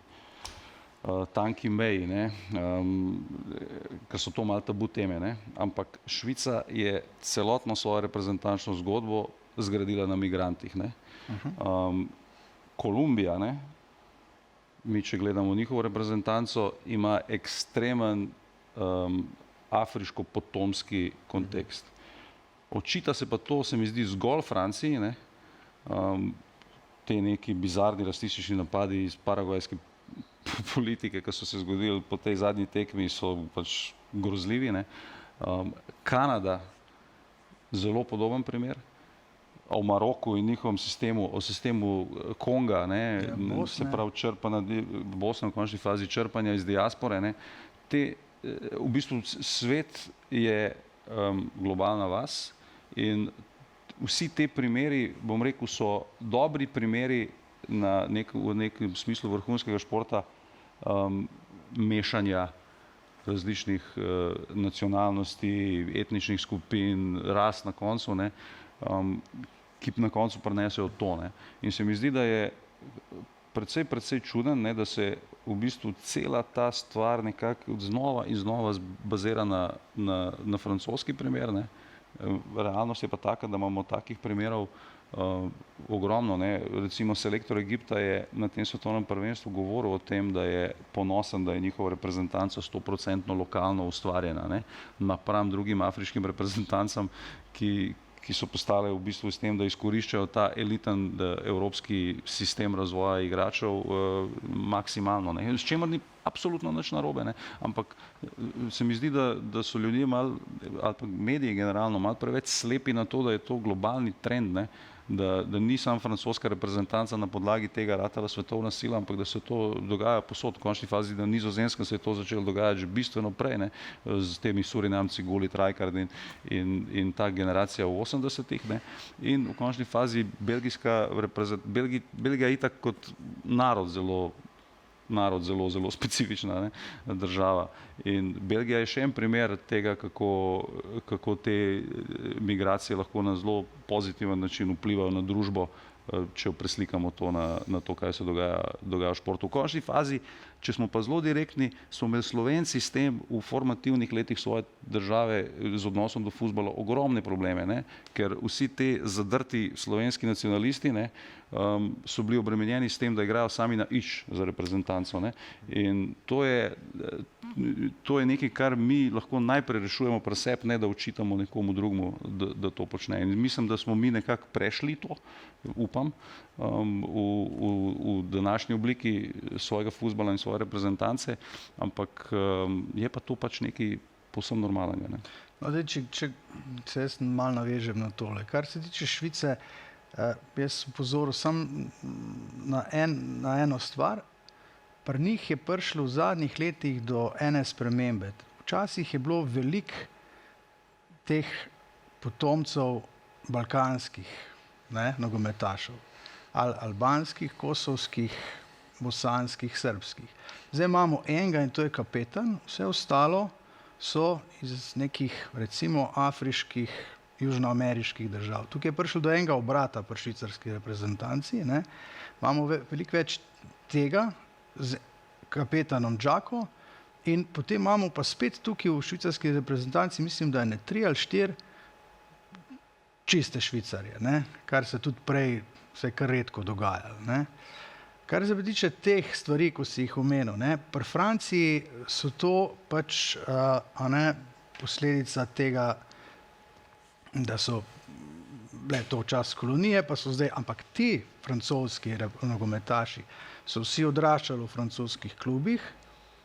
tanki meji, ker so to malo tabu teme, ampak Švica je celotno svojo reprezentančno zgodbo zgradila na migrantih. Kolumbija, mi če gledamo njihovo reprezentanco, ima ekstremen afriško-potomski kontekst. Očita se pa to, se mi zdi, zgolj Franciji, te neki bizarni rasistični napadi iz paragvajske politike, ki so se zgodili po tej zadnji tekmi, so pač grozljivi. Kanada, zelo podoben primer. O Maroku in njihovem sistemu, o sistemu Konga, se pravi črpanja, Bosna v končni fazi črpanja iz diaspore. V bistvu svet je globalna vas in vsi te primeri, bom rekel, so dobri primeri v nekem smislu vrhunskega športa, mešanja različnih nacionalnosti, etničnih skupin, ras na koncu, ki na koncu prinesejo to. In se mi zdi, da je precej čuden, ne, da se v bistvu cela ta stvar nekako znova in znova bazira na francoski primer. Ne. Realnost je pa taka, da imamo takih primerov ogromno. Ne. Recimo selektor Egipta je na tem svetovnem prvenstvu govoril o tem, da je ponosen, da je njihova reprezentanca 100% lokalno ustvarjena, ne, napram drugim afriškim reprezentancam, ki so postale v bistvu s tem, da izkoriščajo ta eliten evropski sistem razvoja igračev maksimalno. Ne. S čemer ni absolutno nič narobe, ne. Ampak se mi zdi, da so ljudje ali pa mediji generalno malo preveč slepi na to, da je to globalni trend, ne. Da ni samo francoska reprezentanca na podlagi tega ratala svetovna sila, ampak da se to dogaja posod. V končni fazi na Nizozemskem se je to začelo dogajati že bistveno prej, ne, z temi Surinamci, Gullit, Rijkaard in ta generacija v 80-ih. Ne. In v končni fazi Belgija je itak kot narod zelo specifična, ne, država. In Belgija je še en primer tega, kako te migracije lahko na zelo pozitiven način vplivajo na družbo, če preslikamo to na to, kaj se dogaja v športu. V končni fazi, če smo pa zelo direktni, smo imeli Slovenci s tem v formativnih letih svoje države z odnosom do fuzbala ogromne probleme, ne? Ker vsi te zadrti slovenski nacionalisti, ne, so bili obremenjeni s tem, da igrajo sami na iš za reprezentanco. Ne? In to je nekaj, kar mi lahko najprej rešujemo pri sebi, ne da očitamo nekomu drugemu, da to počne. In mislim, da smo mi nekako prešli to, upam, v današnji obliki svojega fuzbala in svoje reprezentance, ampak je pa to pač nekaj povsem normalnega. Ne? No, zdaj, če se jaz malo navežem na tole. Kar se tiče Švice, jaz upozoril sam na eno stvar. Pri njih je prišlo v zadnjih letih do ene spremembe. Včasih je bilo veliko teh potomcev balkanskih, ne, nogometašev. Albanskih, kosovskih, bosanskih, srbskih. Zdaj imamo enega in to je kapetan, vse ostalo so iz nekih, recimo, afriških, južnoameriških držav. Tukaj je prišlo do enega obrata pri švicarski reprezentanci. Ne. Imamo veliko več tega z kapetanom Džako in potem imamo pa spet tukaj v švicarski reprezentanci, mislim, da je 3 ali 4 čiste Švicarje, ne, kar se tudi prej se kar redko dogajalo. Ne. Kar se tiče teh stvari, ko si jih omenil, ne, pri Franciji so to pač posledica tega, da so bile to čas kolonije, pa so zdaj, ampak ti francoski nogometaši so vsi odraščali v francoskih klubih,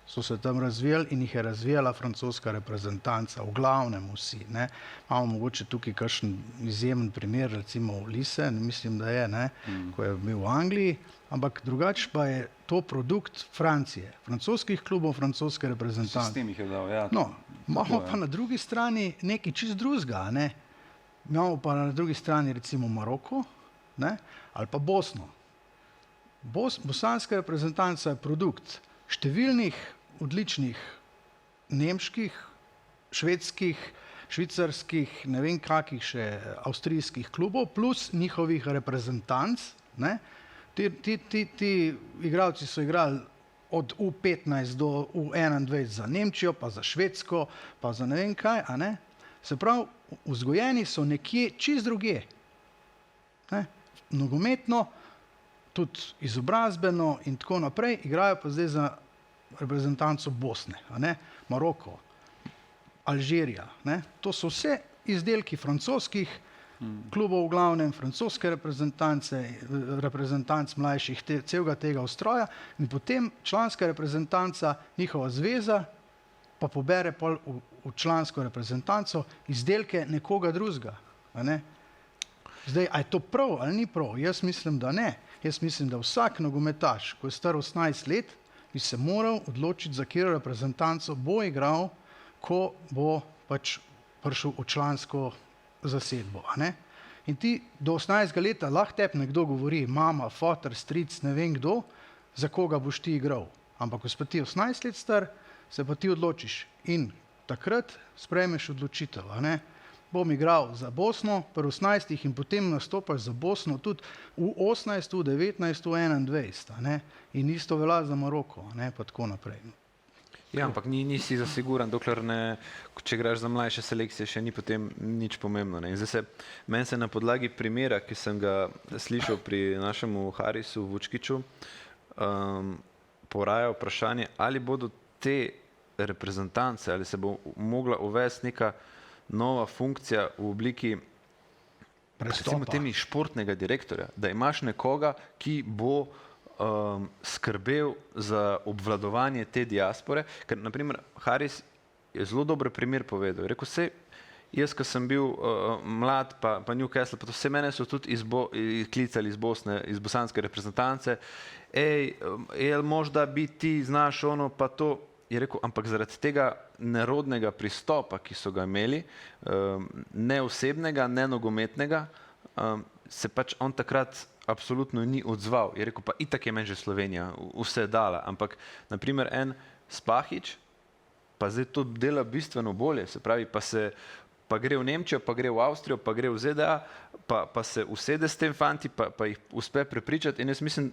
so se tam razvijali in jih je razvijala francoska reprezentanca, v glavnem vsi. Ne. Imamo mogoče tukaj kakšen izjemen primer, recimo Lise, mislim, da je, ne, ko je bil v Angliji, ampak drugače pa je to produkt Francije, francoskih klubov, francoske reprezentance. Sistem jih je dal, ja. No, imamo pa na drugi strani nekaj čist drugega, ne. Imamo pa na drugi strani recimo Maroko, ne, ali pa Bosno. Bosanska reprezentanca je produkt številnih odličnih nemških, švedskih, švicarskih, ne vem kakih še avstrijskih klubov, plus njihovih reprezentanc. Ne. Ti igralci so igrali od U15 do U21 za Nemčijo, pa za Švedsko, pa za ne vem kaj, a ne. Se pravi, vzgojeni so nekje čist drugje. Ne. Nogometno, tudi izobrazbeno in tako naprej, igrajo pa zdaj za reprezentanco Bosne, a ne, Maroko, Alžirija, ne. To so vse izdelki francoskih klubov, v glavnem francoske reprezentanc mlajših, celega tega ustroja in potem članska reprezentanca, njihova zveza, pa pobere pol v člansko reprezentanco izdelke nekoga drugega, a ne. Zdaj, a je to prav ali ni prav? Jaz mislim, da ne. Jaz mislim, da vsak nogometaš, ko je star 18 let, bi se moral odločiti, za katero reprezentanco bo igral, ko bo pač prišel v člansko zasedbo, a ne. In ti do 18 leta lahko tebi nekdo govori, mama, foter, stric, ne vem kdo, za koga boš ti igral. Ampak ko si pa ti 18 let star, se pa ti odločiš in takrat sprejmeš odločitev, a ne. bom igral za Bosno pri 18 in potem nastopaš za Bosno tudi v 18, v 19, v 21. Ne? In isto velja za Maroko, ne? Pa tako naprej. Ja, ampak nisi zasiguran, dokler ne, če greš za mlajše selekcije, še ni potem nič pomembno. Ne? In zdaj meni se na podlagi primera, ki sem ga slišal pri našemu Harisu Vučkiču, poraja vprašanje, ali bodo te reprezentance, ali se bo mogla uvesti neka nova funkcija v obliki recimo temi športnega direktorja, da imaš nekoga, ki bo skrbel za obvladovanje te diaspore, ker naprimer Haris je zelo dober primer povedal. Rekel se, jaz, ko sem bil mlad, pa Newcastle, pa to vse mene so tudi klicali iz Bosne, iz bosanske reprezentance, možda bi ti znaš ono, pa to, je rekel, ampak zaradi tega nerodnega pristopa, ki so ga imeli, ne osebnega, ne nogometnega, se pač on takrat absolutno ni odzval. Je rekel, pa itak je meni že Slovenija vse dala, ampak naprimer en Spahić, pa zdaj to dela bistveno bolje, se pravi, pa gre v Nemčijo, pa gre v Avstrijo, pa gre v ZDA, pa se usede s tem fanti, pa jih uspe prepričati in jaz mislim,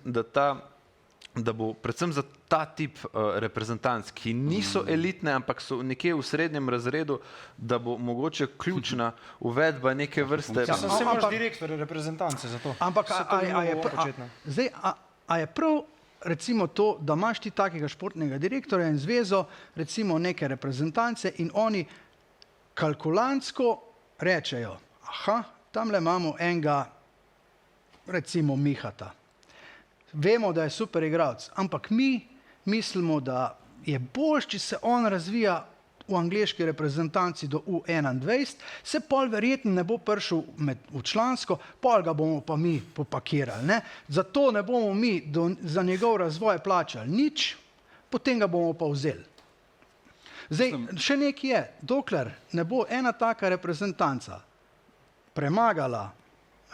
da bo predvsem za ta tip reprezentanc, ki niso elitne, ampak so nekje v srednjem razredu, da bo mogoče ključna uvedba neke vrste. Ja, sem imaš direktor reprezentance za to. Ampak a je prav recimo to, da imaš ti takega športnega direktorja in zvezo, recimo neke reprezentance in oni kalkulantsko rečejo, aha, tamle imamo enega, recimo Mihata. Vemo, da je super igralec, ampak mi mislimo, da je bolj, če se on razvija v angleški reprezentanci do U21, se pol verjetno ne bo prišel v člansko, pol ga bomo pa mi popakirali. Ne? Zato ne bomo mi za njegov razvoj plačali nič, potem ga bomo pa vzeli. Zdaj, še nekaj je, dokler ne bo ena taka reprezentanca premagala,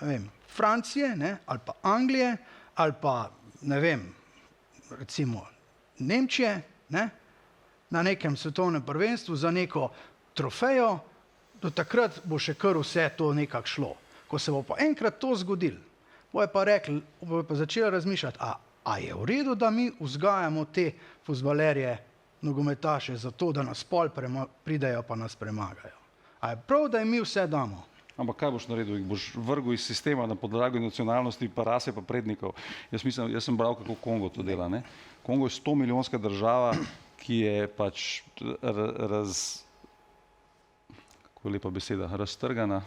ne vem, Francije, ne, ali pa Anglije, ali pa, ne vem, recimo Nemčije, ne, na nekem svetovnem prvenstvu za neko trofejo, do takrat bo še kar vse to nekako šlo. Ko se bo pa enkrat to zgodilo, bojo pa začeli razmišljati, a je v redu, da mi vzgajamo te fuzbalerje, nogometaše, zato da nas pol pridejo pa nas premagajo. A je prav, da jim mi vse damo? Ampak kaj boš naredil? Jih boš vrgel iz sistema na podlagi nacionalnosti, pa rase, pa prednikov. Jaz sem bral, kako Kongo to dela. Ne? Kongo je 100-milijonska država, ki je pač kako je lepa beseda, raztrgana,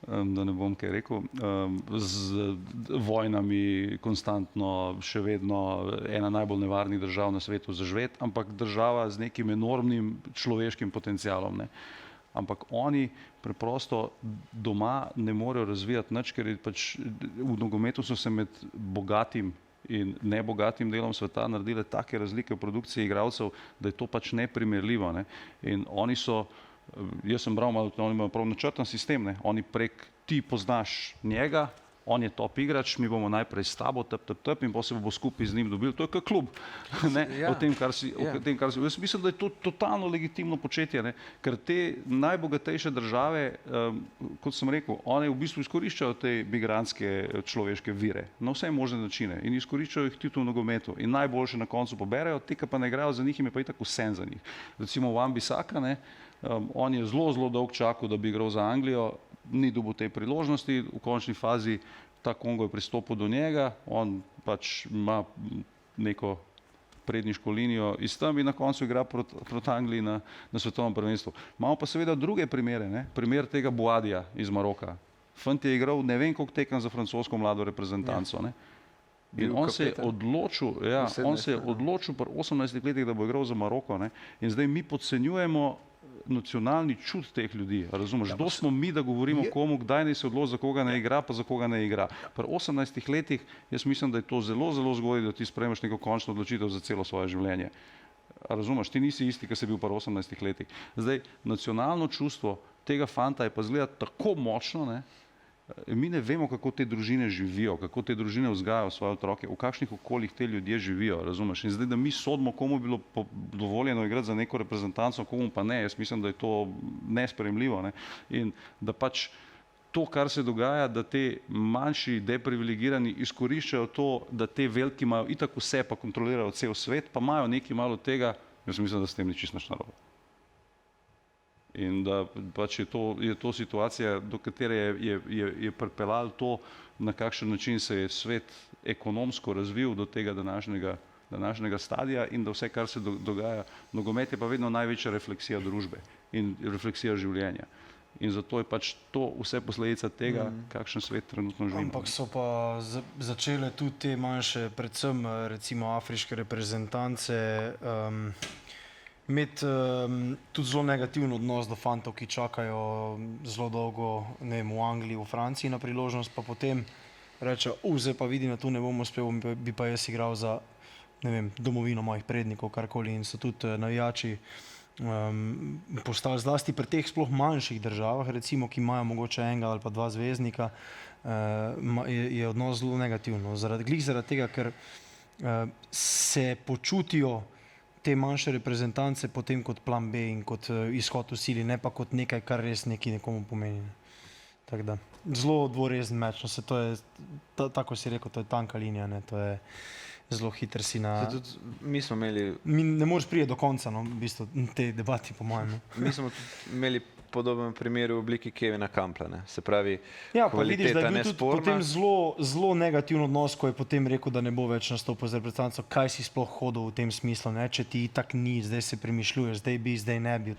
da ne bom kaj rekel, z vojnami konstantno, še vedno ena najbolj nevarnih držav na svetu za živeti, ampak država z nekim enormnim človeškim potencialom. Ne? Ampak oni preprosto doma ne morejo razvijati nič, ker je pač v nogometu so se med bogatim in nebogatim delom sveta naredile take razlike v produkciji igralcev, da je to pač neprimerljivo. Ne? In oni so, jaz sem bral, oni imajo prav načrten sistem, ne? Oni ti poznaš njega, on je top igrač, mi bomo najprej s tabo in potem se bo skupaj z njim dobil. To je kot klub. O tem, kar si. Jaz mislim, da je to totalno legitimno početje, ne? Ker te najbogatejše države, kot sem rekel, one v bistvu izkoriščajo te migrantske človeške vire na vse možne načine in izkoriščajo jih tudi v nogometu in najboljše na koncu poberejo, te, ki pa ne igrajo za njih, jim je pa itak vse za njih. Recimo Wan-Bissaka, ne? On je zelo dolgo čakal, da bi igral za Anglijo, ni dobil te priložnosti, v končni fazi ta Kongo je pristopil do njega, on pač ima neko predniško linijo iz tam in na koncu igra proti Angliji na svetovnem prvenstvu. Imamo pa seveda druge primere, ne? Primer tega Boadija iz Maroka. Fant je igral ne vem koliko tekem za francosko mlado reprezentanco. Ne? In on se je odločil pri 18 letih, da bo igral za Maroko. Ne? In zdaj mi podcenjujemo nacionalni čut teh ljudi, razumeš? Kdo smo mi, da govorimo komu, kdaj naj se odloči, za koga ne igra, pa za koga ne igra. Pri 18 letih jaz mislim, da je to zelo zgodaj, da ti sprejmeš neko končno odločitev za celo svoje življenje. Razumeš? Ti nisi isti, ki si bil pri 18 letih. Zdaj, nacionalno čustvo tega fanta je pa zgleda tako močno, ne? Mi ne vemo, kako te družine živijo, kako te družine vzgajajo svoje otroke, v kakšnih okoljih te ljudje živijo, razumeš? In zdaj, da mi sodimo, komu bilo dovoljeno igrati za neko reprezentanco, komu pa ne, jaz mislim, da je to nesprejemljivo, ne? In da pač to, kar se dogaja, da te manjši deprivilegirani izkoriščajo to, da te veliki imajo itak vse, pa kontrolirajo cel svet, pa imajo nekaj malo tega, jaz mislim, da s tem ni čisto nič narobe. In da pač je to situacija, do katere je pripeljalo to, na kakšen način se je svet ekonomsko razvil do tega današnjega stadija in da vse, kar se dogaja, nogomet je pa vedno največja refleksija družbe in refleksija življenja. In zato je pač to vse posledica tega, kakšen svet trenutno živimo. Ampak so pa začele tudi te manjše, predvsem recimo afriške reprezentance, imeti tudi zelo negativen odnos do fantov, ki čakajo zelo dolgo, ne vem, v Angliji, v Franciji na priložnost, pa potem reče, zdaj pa vidim, da tu ne bom uspel, bi pa jaz igral za, ne vem, domovino mojih prednikov, karkoli, in so tudi navijači postali zlasti pri teh sploh manjših državah, recimo, ki imajo mogoče enega ali pa dva zvezdnika, je odnos zelo negativno. Glih zaradi tega, ker se počutijo te manjše reprezentance potem kot plan B in kot izhod v sili, ne pa kot nekaj, kar res nekaj nekomu pomeni. Tako da, zelo dvorezen meč, no, to je, tako si rekel, to je tanka linija, ne, to je zelo hiter si na... Mi smo imeli... Ne moreš priti do konca, no, v bistvu, te debati, po mojem. Mi smo imeli podoben primer v obliki Kevina Campbella, ne. Se pravi, ja, pa vidiš, da je bil tudi nesporna. potem zelo negativen odnos, ko je potem rekel, da ne bo več nastopil za reprezentanco. Kaj si sploh hodil v tem smislu, ne? Če ti itak ni, zdaj se premišljuješ, zdaj bi, zdaj ne bi.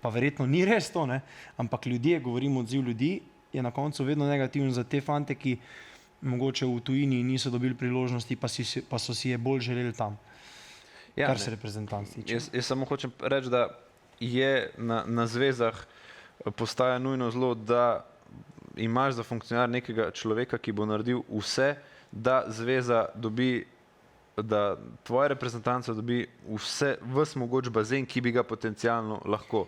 Pa verjetno ni res to, ne? Ampak ljudje, govorimo odziv ljudi, je na koncu vedno negativen za te fante, ki mogoče v tujini niso dobili priložnosti, pa so si je bolj želeli tam, Ja, kar ne. se reprezentanc tiče. Jaz samo hočem reči, da je na zvezah postaja nujno zelo, da imaš za funkcionar nekega človeka, ki bo naredil vse, da zveza dobi, da tvoja reprezentanca dobi ves mogoč bazen, ki bi ga potencialno lahko.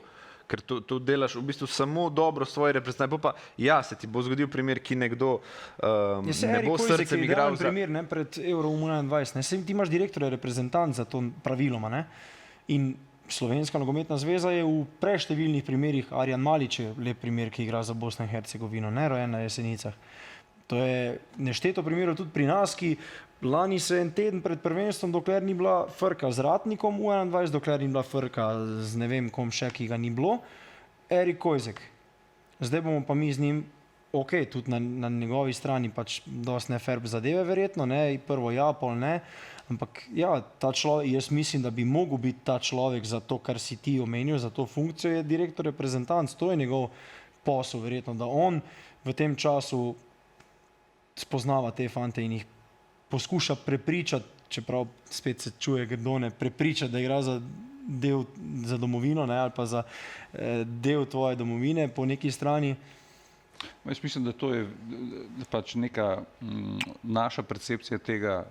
Ker to delaš v bistvu samo dobro svoje reprezentance. Pa ja, se ti bo zgodil primer, ki nekdo ne bo s srcem igral za... primer, ne, pred Euro 21. Ne. Ti imaš direktorja reprezentant za to praviloma. Ne. In Slovenska nogometna zveza je v preštevilnih primerih, Arjan Malić je lep primer, ki igra za Bosno in Hercegovino, ne, rojen na Jesenicah. To je nešteto primerov tudi pri nas, ki lani se en teden pred prvenstvom, dokler ni bila frka z Ratnikom, U21, dokler ni bila frka z ne vem kom še, ki ga ni bilo, Erik Kojzek. Zdaj bomo pa mi z njim, ok, tudi na njegovi strani pač dosti neferb zadeve verjetno, ne, prvo ja, pol ne, ampak ja, ta človek, jaz mislim, da bi mogel biti ta človek za to, kar si ti omenil, za to funkcijo, je direktor reprezentanc, to je njegov posel verjetno, da on v tem času spoznava te fante in jih poskuša prepričati, čeprav spet se čuje grdone, prepričati, da igra za domovino, ne, ali pa za del tvoje domovine po neki strani. Jaz mislim, da to je pač neka naša percepcija tega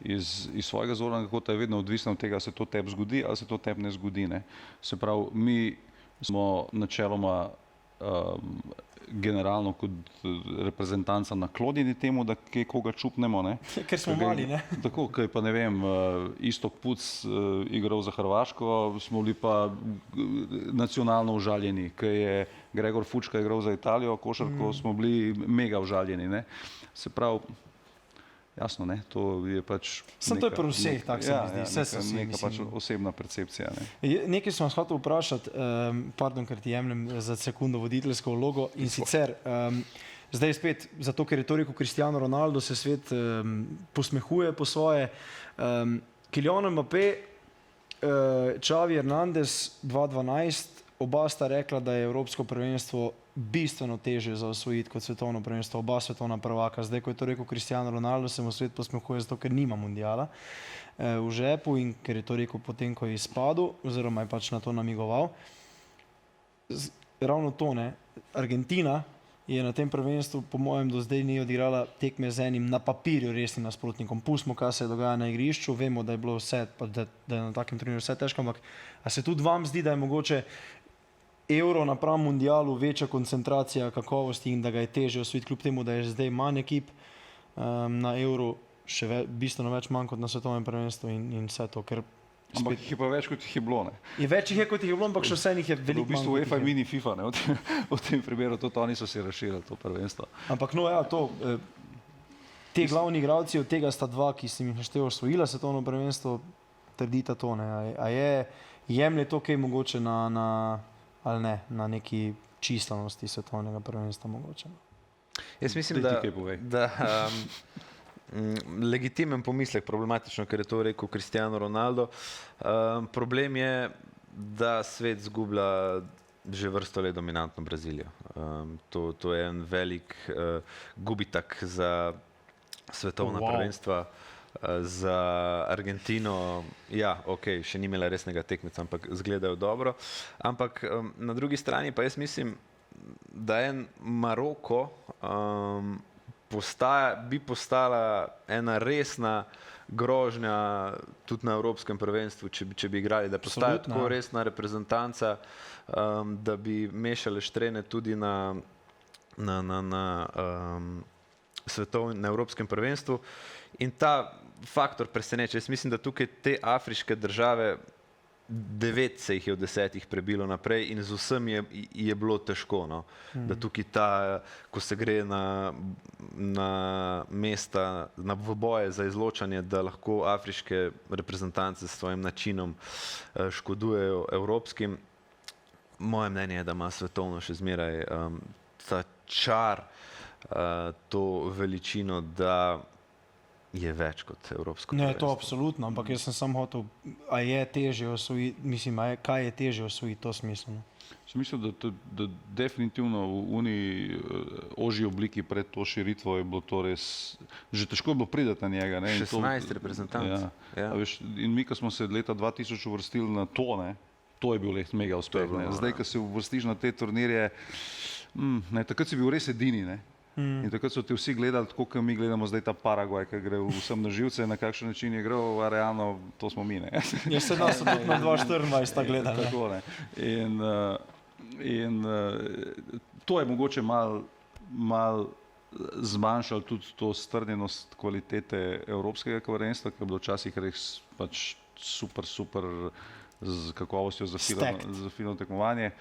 iz svojega zornega kota je vedno odvisna od tega, ali se to tebi zgodi ali se to tebi ne zgodi. Ne. Se pravi, mi smo načeloma generalno kot reprezentanca naklonjeni temu, da koga čupnemo. Ne. Ker smo mali, ne? Tako, kaj pa ne vem, Iztok Puc igral za Hrvaško, smo bili pa nacionalno užaljeni, kaj je Gregor Fučka igral za Italijo, košarko smo bili mega užaljeni. Ne. Se pravi, jasno, ne, to je pač... Samo to je pri vseh, tako se mi zdi. Neka pač osebna percepcija. Ne. Nekaj sem vas hotel vprašati, pardon, ker ti jemljem za sekundo voditeljsko vlogo, in sicer, zdaj spet, zato ker je to rekel Cristiano Ronaldo, se svet posmehuje po svoje. Kylian Mbappé, Xavi Hernandez 2012, oba sta rekla, da je evropsko prvenstvo bistveno težje za osvojiti kot svetovno prvenstvo, oba svetovna prvaka. Zdaj, ko je to rekel Cristiano Ronaldo, se mu svet posmehuje zato, ker nima mundiala v žepu in ker je to rekel potem, ko je izpadel, oziroma je pač na to namigoval. Ravno to, ne, Argentina je na tem prvenstvu, po mojem, do zdaj ni odigrala tekme z enim na papirju resnim nasprotnikom. Pustimo, kaj se dogaja na igrišču, vemo, da je bilo vse, da je na takem turnirju vse težko, ampak a se tudi vam zdi, da je mogoče Euro napram mundialu večja koncentracija kakovosti in da ga je težje osvojiti, kljub temu, da je zdaj manj ekip na Euro, še bistveno več manj kot na svetovnem prvenstvu in vse to, ker Ampak jih je pa več, kot jih je bilo. Ne? je več jih je, kot jih je bilo, ampak še vse njih je V veliko bistvu manj, kot UEFA jih je. mini FIFA, ne? V tem primeru tudi oni so si razširili to prvenstvo. Ampak no ja, te glavni igralci, od tega sta dva, ki sem jih naštel, osvojila svetovno prvenstvo, trdita to, ne. A je jemlje to kaj mogoče ali ne, na neki čistosti svetovnega prvenstva mogoče. Jaz mislim, Daj ti kaj povej. da legitimen pomislek, problematično, ker je to rekel Cristiano Ronaldo. Problem je, da svet zgublja že vrsto let dominantno Brazilijo. To je en velik gubitak za svetovna prvenstva. Za Argentino, ja, ok, še ni imela resnega tekmeca, ampak izgledajo dobro. Ampak na drugi strani pa jaz mislim, da en Maroko bi postala ena resna grožnja tudi na evropskem prvenstvu, če bi igrali, da postaja tako resna reprezentanca, da bi mešale štrene tudi na evropskem prvenstvu. In ta faktor preseneča. Jaz mislim, da tukaj te afriške države, 9 se jih je od 10 prebilo naprej in z vsem je bilo težko. No? Da tukaj ko se gre na mesta, v boje za izločanje, da lahko afriške reprezentance s svojim načinom škodujejo evropskim. Moje mnenje je, da ima svetovno še zmeraj ta čar, to veličino, da je več kot evropsko prvenstvo. Ne, to absolutno, ampak jaz sem samo hotel, a je težje osvojiti, mislim, kaj je težje osvojiti, to smiselno. Sem mislil, da definitivno v uni ožji obliki pred to širitvo je bilo to res, že težko je bilo priti na njega. Ne? 16 reprezentanc. Ja. Veš, in mi, ko smo se leta 2000 uvrstili na to, ne, to je bil mega uspeh. Zdaj, ko se uvrstiš na te turnirje, takrat si bil res edini. Ne? In takrat so te vsi gledali, tako kot mi gledamo zdaj ta Paragvaj, ki gre vsem na živce, na kakšen način je igral, a realno to smo mi. Ja, se nas so tudi na 2024 gledali. Tako, ne. In to je mogoče mal zmanjšalo tudi to strnjenost kvalitete evropskega prvenstva, ki je bilo včasih res pač super z kakovostjo za fino tekmovanje.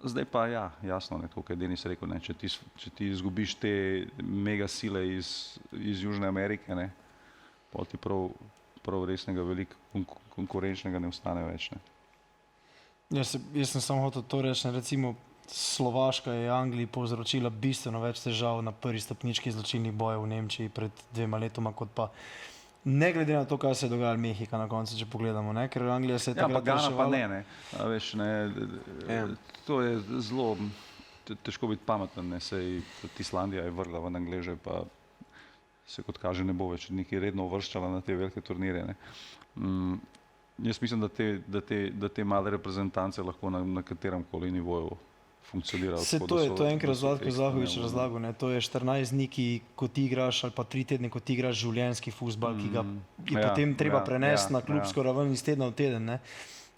Zdaj pa ja, jasno, ne, kot je Denis rekel, ne, če ti izgubiš te mega sile iz Južne Amerike, ne, pol ti prav resnega, veliko konkurenčnega ne ostane več. Ne. Jaz sem samo hotel to reči, recimo Slovaška je Angliji povzročila bistveno več težav na prvi stopnički izločilnih bojev v Nemčiji pred 2 letoma, kot pa ne glede na to, kaj se je dogajalo Mehika na koncu, če pogledamo, ne? Ker Anglija se je takrat reševala. Ja, pa Gana pa ne. Veš, ne, to je zelo težko biti pameten, ne, sej Islandija je vrgla v Angleže, pa se kot kaže ne bo več nekaj redno uvrščala na te velike turnirje. Ne. Jaz mislim, da te male reprezentance lahko na katerem koli nivoju funkcionirajo. Se to je enkrat Zlatko Zahovič razlagal, ne? To je 14 dni, ko ti igraš, ali pa 3 tedne, ko ti igraš življenjski fuzbal, ki ga je potem treba prenesti na klubsko raven iz tedna v teden. Ne?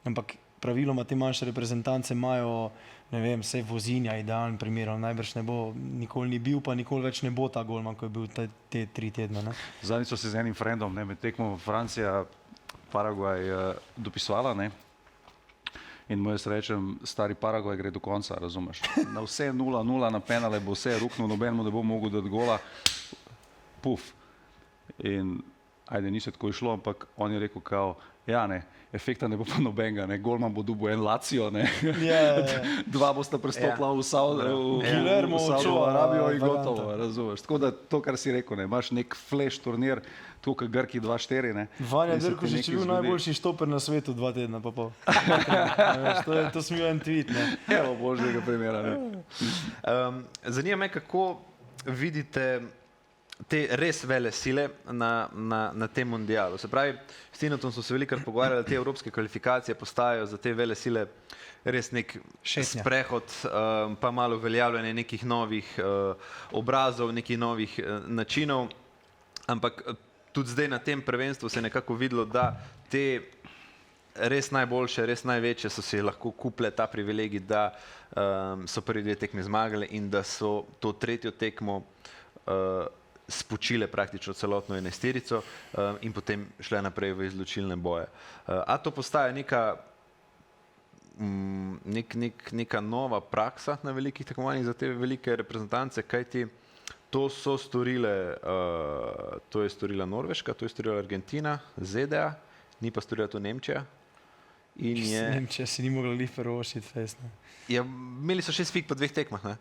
Ampak praviloma te manjše reprezentance imajo, ne vem, sej Vozinja idealen primer, najbrž ne bo, nikoli ni bil, pa nikoli več ne bo ta golman, ko je bil te 3 tedne. Ne? Zadnjič so se z enim frendom, ne, med tekmo Francija, Paragvaj dopisovala, ne? In mu jaz rečem, stari Paragvaj gre do konca, razumeš? Na vse 0-0, na penale bo vse ruknil, noben mu ne bo mogel dati gola, puf. In ajde, ni se tako išlo, ampak on je rekel kao, ja ne, efekta ne bo pa nobenega, ne, golman bo dobil en Lazio, ne. Dva bosta prestopila v Saudsko Arabijo in gotovo, razumeš? Tako da to, kar si rekel, ne, imaš nek flash turnir, tako kot Grki 2-4, ne. Vanja Drkošič je bil najboljši štoper na svetu 2 tedna pa pol. To sem bil en tweet, ne. Evo božjega primera, ne. Zanima me, kako vidite te res vele sile na tem mundialu. Se pravi, s Tinotom smo se velikokrat pogovarjali, da te evropske kvalifikacije postajajo za te vele sile res nek sprehod, pa malo uveljavljanje nekih novih obrazov, nekih novih načinov, ampak tudi zdaj na tem prvenstvu se je nekako videlo, da te res najboljše, res največje so si lahko kupile ta privilegij, da so prvi dve tekmi zmagali in da so to tretjo tekmo spočile praktično celotno enajsterico in potem šle naprej v izločilne boje. A to postaja neka nova praksa na velikih tekmovanjih za te velike reprezentance, kajti to je storila Norveška, to je storila Argentina, ZDA, ni pa storila to Nemčija. Nemčija si ni mogla lih prvošiti fest. Imeli so 6 fik po 2 tekmah, ne?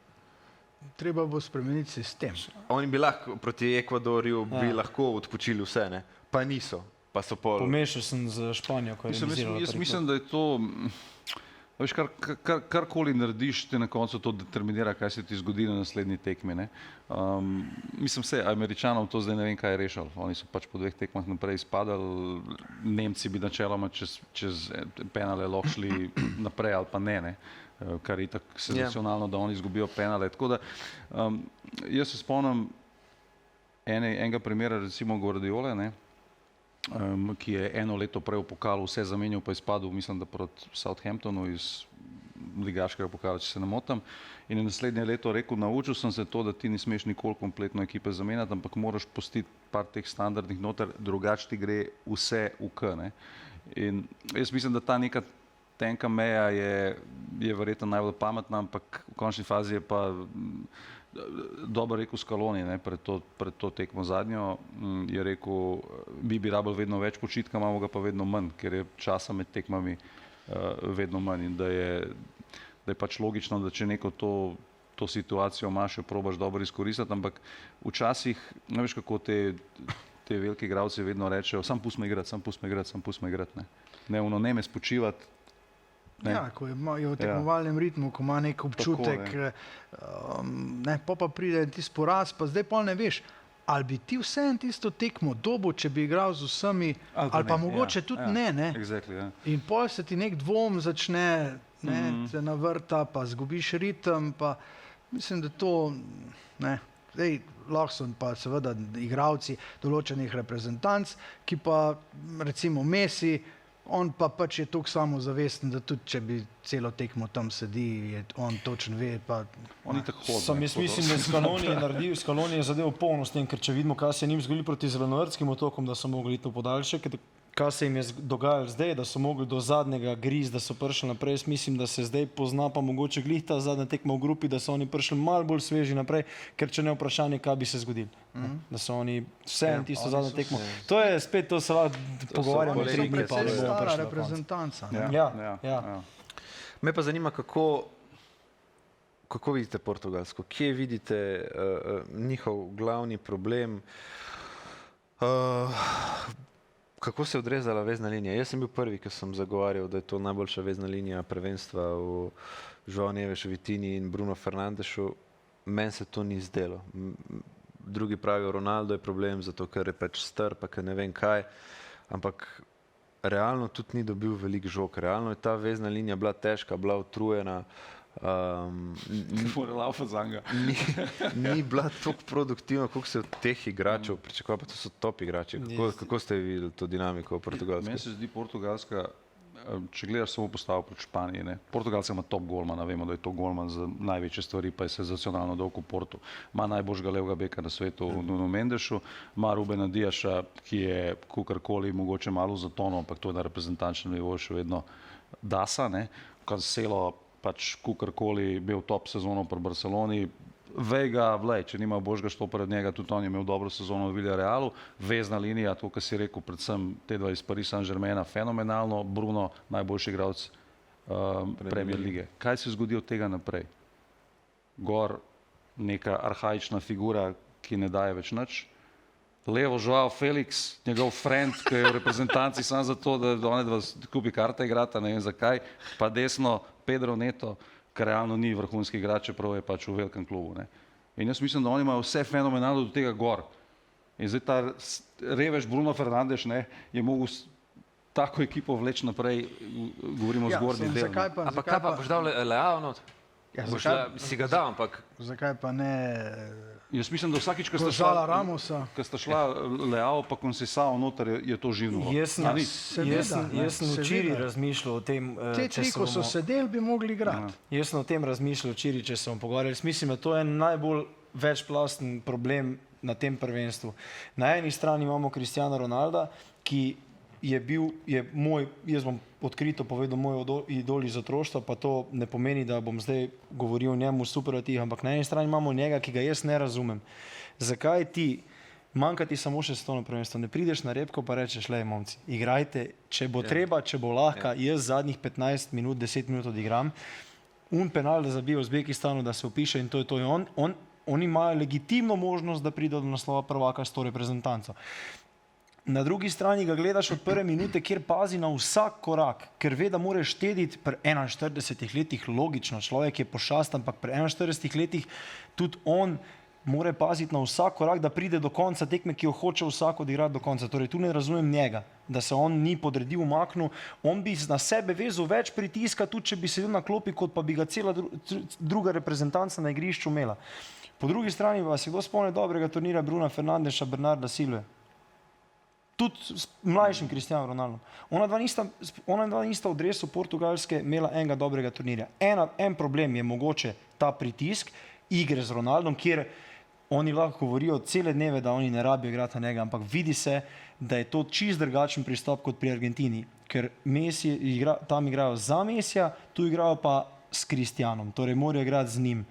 Treba bo spremeniti sistem. Oni bi lahko proti Ekvadorju bi lahko odpočili vse, ne? Pa niso. Pa so Pomešal sem z Španijo, ko je remizirala. Jaz mislim, da je to, veš, karkoli narediš, te na koncu to determinira, kaj se ti zgodi na naslednji tekmi. Ne? Mislim, Američanom to zdaj ne vem, kaj je rešil. Oni so pač po 2 tekmah naprej izpadali, Nemci bi načeloma čez penale lahko šli naprej ali pa ne? Kar je tako senzacionalno, da oni izgubijo penale. Tako da, jaz se spomnim enega primera, recimo Guardiole, ne? Ki je eno leto prej v pokalu vse zamenjal, pa je izpadel, mislim, da proti Southamptonu iz ligaškega pokala, če se ne motim. In je naslednje leto rekel, naučil sem se to, da ti ne smeš nikoli kompletno ekipe zamenjati, ampak moraš pustiti par teh standardnih noter, drugače ti gre vse v K. Ne? In jaz mislim, da ta neka tenka meja je verjetno najbolj pametna, ampak v končni fazi je pa dobro rekel Scaloni, ne, pred to tekmo zadnjo, je rekel, bi rabili vedno več počitka, imamo ga pa vedno manj, ker je časa med tekmami vedno manj in da je pač logično, da če neko to situacijo imaš, jo probaš dobro izkoristiti, ampak včasih, ne veš kako te veliki igralci vedno rečejo, sam pust me igrati, ne me spočivati. Ja, ko je v tekmovalnem ritmu, ko ima nek občutek, pa pride tisti poraz, pa zdaj pol ne veš, ali bi ti vseeno tisto tekmo dobil, če bi igral z vsemi, ali pa mogoče tudi ne. Exactly, ja. In pol se ti nek dvom začne, se navrta, pa zgubiš ritem, pa mislim, da to, zdaj lahko so pa seveda igralci določenih reprezentanc, ki pa recimo Messi, on pa pač je toliko samozavesten, da tudi če bi celo tekmo tam sedi, on točno ve, pa... On je tako hodil. Jaz mislim, da Scaloni je zadev polno s tem, ker če vidimo, kaj se je njim zgodilo proti Zelenovrtskim otokom, da so mogli iti v podaljšek, kaj se jim je dogajalo zdaj, da so mogli do zadnjega griz, da so prišli naprej. Jaz mislim, da se zdaj pozna pa mogoče glih ta zadnja tekma v grupi, da so oni prišli malo bolj sveži naprej, ker če ne vprašanje, kaj bi se zgodilo. Da so oni vseeno tisto zadnjo tekmo. To je spet, to se pogovarjamo 3 dni, pa ne bomo stara prišli do reprezentanca. Ja. Me pa zanima, kako vidite Portugalsko, kje vidite njihov glavni problem, kako se je odrezala vezna linija. Jaz sem bil prvi, ki sem zagovarjal, da je to najboljša vezna linija prvenstva v Joao Nevesu, Vitini in Bruno Fernandešu. Meni se to ni zdelo. Drugi pravijo, Ronaldo je problem, zato ker je pač star, pa ker ne vem kaj, ampak realno tudi ni dobil veliko žog. Realno je ta vezna linija bila težka, bila utrujena. Ni bila toliko produktivna, koliko se od teh igračev pričakuje, pa to so top igrači. Kako ste videli to dinamiko v Portugalski? Meni se zdi Portugalska, če gledaš samo postavo proti Španiji, Portugalska ima top golmana, vemo, da je to golman za največje stvari, pa je senzacionalno dolg v Portu. Ima najboljšega levega beka na svetu v Nuno Mendešu, ima Rubena Diaša, ki je kakorkoli mogoče malo zatonil, ampak to je na reprezentančnem nivoju še vedno Dasa, Cancelo pač kakorkoli bil top sezono pri Barceloni, Vega, če nima božga štopa od njega, tudi on je imel dobro sezono v Villarealu, vezna linija, to, kar si rekel, predvsem te dva iz Paris Saint-Germaina, fenomenalno, Bruno, najboljši igralec Premier lige. Kaj se zgodi od tega naprej? Gor neka arhaična figura, ki ne daje več nič, levo Joao Felix, njegov friend, ki je v reprezentanci samo zato, da one dva kupi karte igrata, ne vem zakaj, pa desno Pedro Neto, ker realno ni vrhunski igrač, čeprav je pač v velikem klubu. In jaz mislim, da oni imajo vse fenomenalno do tega gor. In zdaj ta revež Bruno Fernandes je mogel tako ekipo vleči naprej, govorimo o zgornji del. Ampak kaj pa boš dal Leao not? Ja, Si ga dal, ampak zakaj pa ne Jaz mislim, da vsakič, ko Gonzala Ramosa? sta šla Leao pa Conceição noter, je to živno. Jaz sem včeraj razmišljal o tem, Te tri, ko so sedeli, bi mogli igrati. Jaz sem o tem razmišljal včeraj, če se bomo pogovarjali. Mislim, da to je najbolj večplasten problem na tem prvenstvu. Na eni strani imamo Cristiana Ronalda, ki je bil, jaz bom odkrito povedal, moj idol iz otroštva, pa to ne pomeni, da bom zdaj govoril o njemu superlativ, ampak na eni strani imamo njega, ki ga jaz ne razumem. Zakaj manjka ti samo še svetovno prvenstvo? Ne prideš na repko pa rečeš, lej, momci, igrajte, če bo treba, če bo lahko, jaz zadnjih 15 minut, 10 minut odigram, penal, da zabije Uzbekistanu, da se upiše in to je to. Oni imajo legitimno možnost, da pridejo do naslova prvaka s to reprezentanco. Na drugi strani ga gledaš od prve minute, kjer pazi na vsak korak, ker ve, da moraš štediti pri 41 letih, logično, človek je pošast, ampak pri 41 letih tudi on mora paziti na vsak korak, da pride do konca tekme, ki jo hoče vsak odigrati do konca. Torej, tu ne razumem njega, da se on ni podredil, umaknil, on bi na sebe vezal več pritiska, tudi če bi sedel na klopi, kot pa bi ga cela druga reprezentanca na igrišču imela. Po drugi strani pa se kdo spomne dobrega turnira Bruna Fernandeša, Bernarda Silve. Tudi s mlajšim Cristianom Ronaldom. Ona dva nista v dresu Portugalske imela enega dobrega turnirja. En problem je mogoče ta pritisk igre z Ronaldom, kjer oni lahko govorijo cele dneve, da oni ne rabijo igrati na njega, ampak vidi se, da je to čist drugačen pristop kot pri Argentini, ker Messi tam igrajo za Messija, tu igrajo pa s Cristianom, torej morajo igrati z njim.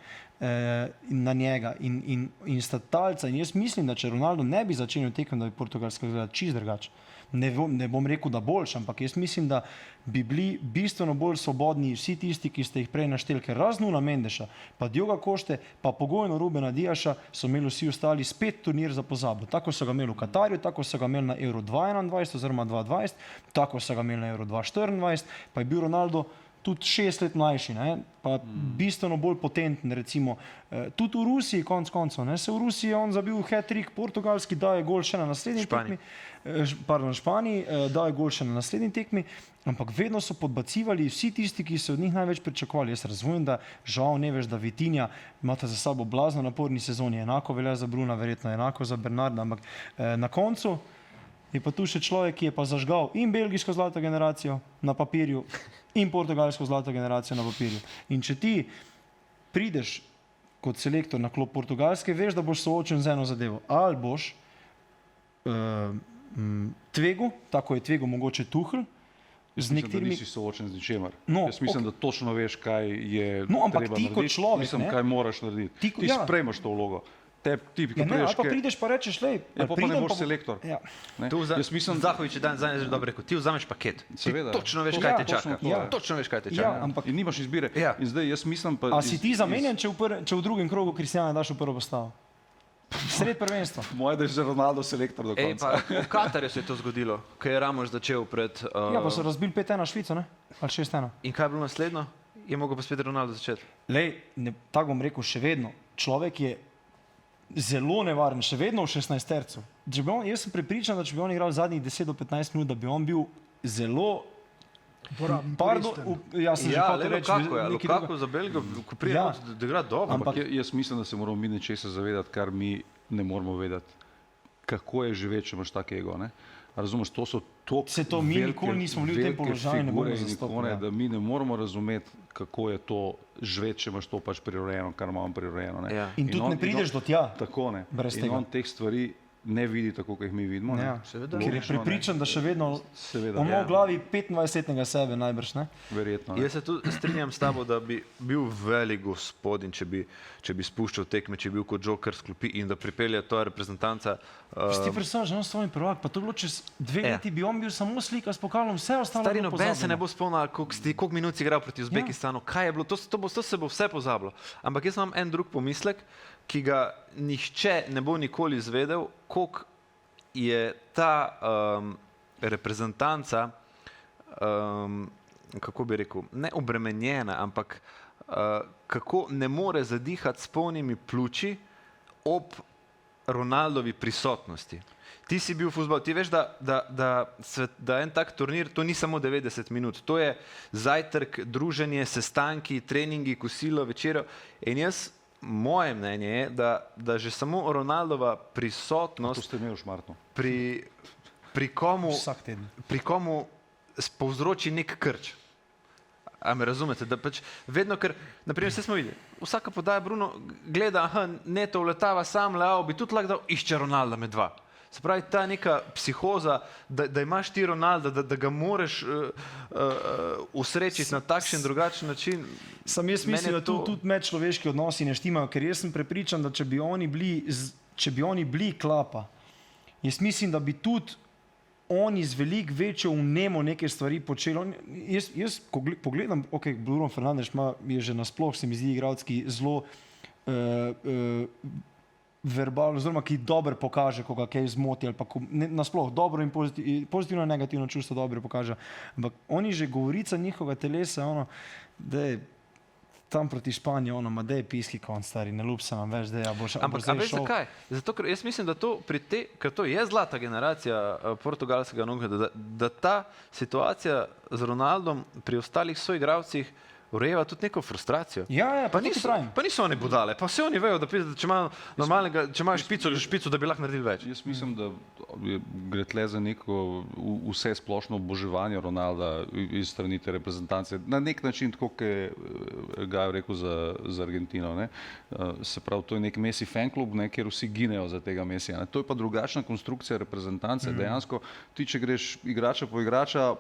Na njega in sta talca. In jaz mislim, da če Ronaldo ne bi začenil tekem, da bi Portugalska gledala čist drugače. Ne bom rekel, da boljš, ampak jaz mislim, da bi bili bistveno bolj svobodni vsi tisti, ki ste jih prej našteli, ker razen Nuna Mendeša, pa Dioga Košte, pa pogojno Rubena Diaša so imeli vsi ostali spet turnir za pozabo. Tako so ga imeli v Katarju, tako so ga imeli na Euro 2021 oziroma 2020, tako so ga imeli na Euro 2024, pa je bil Ronaldo tudi 6 let mlajši, pa bistveno bolj potenten, recimo. Tudi v Rusiji, konc koncev, se v Rusiji je on zabil hat-trick, portugalski, daje gol še na naslednji tekmi, Španiji, daje gol še na naslednji tekmi, ampak vedno so podbacivali vsi tisti, ki so od njih največ pričakovali. Jaz razumem, da žal ne veš, da Vitinja imata za sabo blazno naporni sezoni, enako velja za Bruna, verjetno enako za Bernarda, ampak na koncu je pa tu še človek, ki je pa zažgal in belgijsko zlato generacijo na papirju in portugalsko zlato generacijo na papirju. In če ti prideš kot selektor na klop Portugalske, veš, da boš soočen z eno zadevo. Ali boš tvegu, tako je tvegu mogoče Tuchel, z nekaterimi... Nisi soočen z ničemer. No, jaz mislim, da točno veš, kaj je ampak treba ti narediti. kot človek, mislim, kaj moraš narediti. Ti sprejmaš to vlogo. Ali pa prideš pa rečeš, lej, pa ne boš selektor. Zahovič je danes dobro rekel, ti vzameš paket. Seveda. Točno veš, kaj te čaka. Točno veš, kaj te čaka. In nimaš izbire. In zdaj jaz mislim pa... A si ti zamenjen, če v drugem krogu Cristiana daš v prvo postavo? Sred prvenstva. Moje, da je že Ronaldo selektor do konca. V Katarju se je to zgodilo, ko je Ramos začel pred... Ja, pa so razbili 5-1 Švico, ne? Ali 6-1. In kaj je bilo naslednjo? Je mogel pa spet Ronaldo začeti. Lej, tako bom rekel, še vedno. Človek je zelo nevaren, še vedno v 16-tercu. Jaz sem prepričan, da če bi on igral zadnjih 10 do 15 minut, da bi on bil zelo... Jaz sem že hotel reči... Lukaku za Belgijo, ko prije da igra dobro. Ampak jaz mislim, da se moramo mi nečesa zavedati, kar mi ne moramo vedeti. Kako je živeti, če imaš tak ego, ne? Razumeš, to so toliko velike figure, da mi ne moramo razumeti, kako je to živeti, če imaš to pač prirojeno, kar imamo prirojeno. In tudi ne prideš do tja. Tako ne. In on teh stvari ne vidi tako, kot jih mi vidimo. Ker je prepričan, da še vedno on ima v glavi 25-letnega sebe najbrž, ne? Verjetno. Jaz se tudi strinjam s tabo, da bi bil velik gospodin, če bi spuščal tekme, če bi bil kot Joker sklopi in da pripelje to reprezentanca. Ti predstavljaš, že on svoj prvak, pa to bilo čez 2 leti, bi on bil samo slika s pokalom, vse ostalo Starino, ben se ne bo spomnil, koliko minut si igral proti Uzbekistanu, kaj je bilo, to se bo vse pozabilo. Ampak jaz imam en drug pomislek, ki ga nihče ne bo nikoli izvedel, koliko je ta reprezentanca, kako bi rekel, ne obremenjena, ampak kako ne more zadihati s polnimi pljuči ob Ronaldovi prisotnosti. Ti si bil v fuzbalu, ti veš, da en tak turnir, to ni samo 90 minut, to je zajtrk, druženje, sestanki, treningi, kosilo, večerjo. In moje mnenje je, da že samo Ronaldova To prisotnost ste imeli v Šmartnu. pri komu Vsak teden. povzroči nek krč. A me razumete? Da pač vedno, ker, naprimer, vse smo videli, vsaka podaja Bruno gleda, aha, Neto uletava sam, Leao bi tudi lahko dal, išče Ronalda med dva. Se pravi, ta neka psihoza, da imaš ti Ronalda, da ga moreš usrečiti na takšen drugačen način. Sam jaz mislim, da tudi medčloveški odnosi ne štimajo, ker jaz sem prepričan, da če bi oni bili klapa, jaz mislim, da bi tudi oni z veliko večjo vnemo neke stvari počeli. Jaz ko pogledam, Bruno Fernandes je že nasploh, se mi zdi, igralski zelo verbalno, oziroma ki dobro pokaže, ko ga kaj zmoti, ali pa nasploh dobro in pozitivno in negativno čustvo dobro pokaže. Ampak oni že govorica njihovega telesa, da je tam proti Španiji, da je piski konc, stari, ne ljub se nam več, da je boš. Ampak veš zakaj? Zato, ker jaz mislim, da ker to je zlata generacija portugalskega nogometa, da ta situacija z Ronaldom pri ostalih soigralcih urejeva tudi neko frustracijo. Ja, pa niso oni budale, pa vse oni vejo, da če imajo špico, da bi lahko naredili več. Jaz mislim, da gre tle za neko vse splošno oboževanje Ronalda iz strani te reprezentance. Na nek način, tako kot je Gajo rekel za Argentino. Ne? Se pravi, to je nek Messi fanklub, kjer vsi ginejo za tega Messija. To je pa drugačna konstrukcija reprezentance. Dejansko ti, če greš igrača po igrača,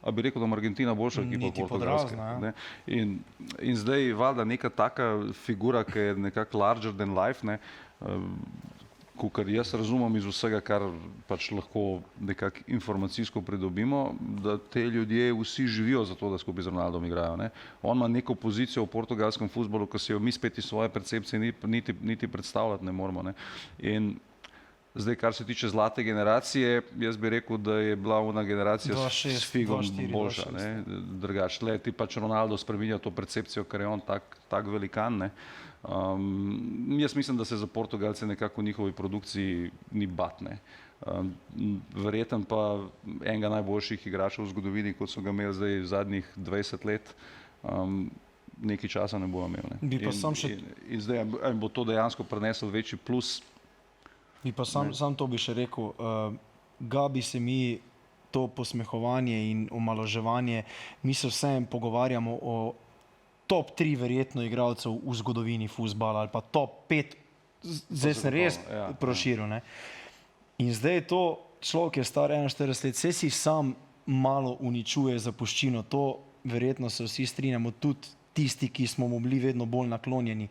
a bi rekel, da ima Argentina boljša ekipa od Portugalske. In zdaj valjda neka taka figura, ki je nekako larger than life, kar jaz razumem iz vsega, kar pač lahko nekako informacijsko pridobimo, da te ljudje vsi živijo za to, da skupaj z Ronaldom igrajo. Ne? On ima neko pozicijo v portugalskem fuzbalu, ko se jo mi spet iz svoje percepcije niti predstavljati ne moramo. Ne? In zdaj, kar se tiče zlate generacije, jaz bi rekel, da je bila ona generacija s Figom boljša. Drugače, le ti pač Ronaldo spreminja to percepcijo, ker je on tak velikan. Ne? Jaz mislim, da se za Portugalce nekako v njihovi produkciji ni batne. Verjetno pa enega najboljših igračev v zgodovini, kot so ga imeli zdaj zadnjih 20 let, nekaj časa ne bo imel. In zdaj bo to dejansko prineslo večji plus. Bi pa sam to bi še rekel, Gabi se mi to posmehovanje in omalovaževanje, mi se vsem pogovarjamo o top 3 verjetno igralcev v zgodovini fuzbala ali pa top 5, zdaj sem res proširil. In zdaj je to človek, ki je star 41 let, vse si sam malo uničuje zapuščino, to verjetno se vsi strinjamo, tudi tisti, ki smo mu bili vedno bolj naklonjeni.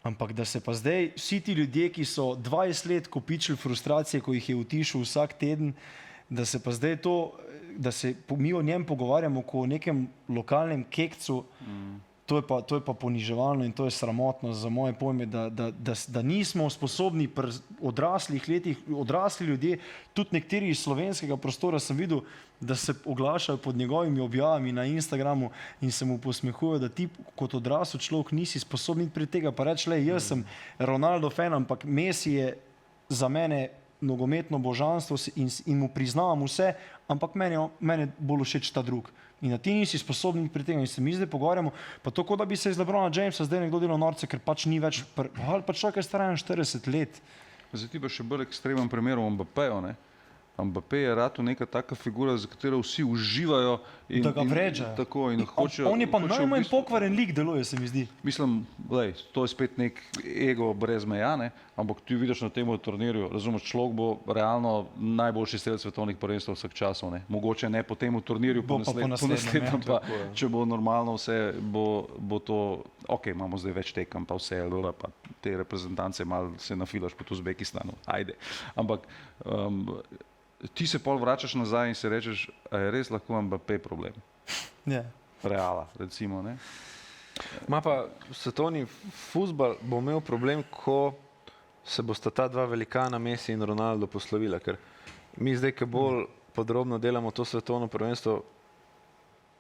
Ampak da se pa zdaj vsi ti ljudje, ki so 20 let kopičili frustracije, ko jih je utišal vsak teden, da se pa zdaj to, da se mi o njem pogovarjamo kot o nekem lokalnem kekcu, to je pa poniževalno in to je sramotno za moje pojme, da nismo sposobni pri odraslih letih, odrasli ljudje, tudi nekateri iz slovenskega prostora sem videl, da se oglašajo pod njegovimi objavami na Instagramu in se mu posmehujejo, da ti kot odrasel človek nisi sposobni pri tega, pa reči, jaz sem Ronaldo fan, ampak Messi je za mene nogometno božanstvo in mu priznavam vse, ampak mene bolj všeč ta drug. In da ti nisi sposobni pri tega in se mi zdaj pogovarjamo, pa to, kot da bi se iz LeBrona Jamesa zdaj nekdo delal norce, ker pač ni več, ali pa človek je star 40 let. Zdaj ti pa še bolj ekstremen primer v Mbappéju, ne? Mbappé je rado neka taka figura, za katero vsi uživajo. Da ga vređajo. On je pa najmanj pokvaren lik deluje, se mi zdi. Mislim, to je spet nek ego brez meja, ne? Ampak ti vidiš na tem turnirju, razumeš, človek bo realno najboljši strelec svetovnih prvenstev vseh časov. Ne? Mogoče ne po tem turnirju, po naslednjem pa, če bo normalno vse, bo to, imamo zdaj več tekem, pa vse, pa te reprezentance malo se nafilaš po Uzbekistanu, ajde. Ampak ti se pol vračaš nazaj in se rečeš, a je res lahko Mbappé problem? Reala, recimo, ne? Ma pa svetovni fuzbal bo imel problem, ko se bosta ta dva velikana, Messi in Ronaldo, poslovila, ker mi zdaj, ki bolj podrobno delamo to svetovno prvenstvo,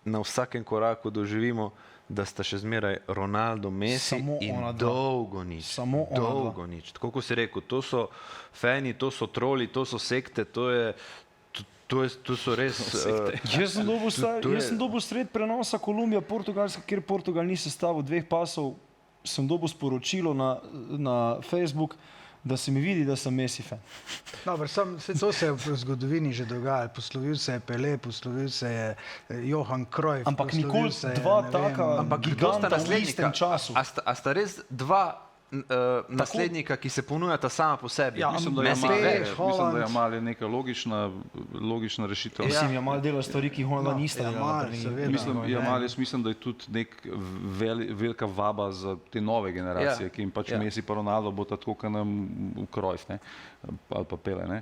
na vsakem koraku doživimo, da sta še zmeraj Ronaldo, Messi Samo in ona dva. dolgo nič. Samo ona dva. Dolgo nič. Tako kot si rekel, to so fani, to so troli, to so sekte, to so res... Jaz sem dobil sred prenosa Kolumbija, Portugalska, kjer Portugal ni sestavil 2 pasov, sem dobil sporočilo na Facebook, da se mi vidi, da sem Messi fan. Dobro, to se je v zgodovini že dogajalo. Poslovil se je Pelé, poslovil se je Johan Cruyff. Ampak poslovil nikoli se je, dva ne taka vem, Ampak kdo sta giganta v istem naslednika? času. A sta res dva naslednika, ki se ponujata sama po sebi? Ja, Mislim, da je Messi Jamal, več. mislim, da je Jamal je neka logična rešitev. Mislim, Jamal dela stvari, ki jih ona No, nista Jamal, delala. seveda. Jaz mislim, da je tudi nek velika vaba za te nove generacije, ki jim pač Messi pa Ronaldo bo tako, kot nam v Cruyff, ne, ali pa Pele, ne.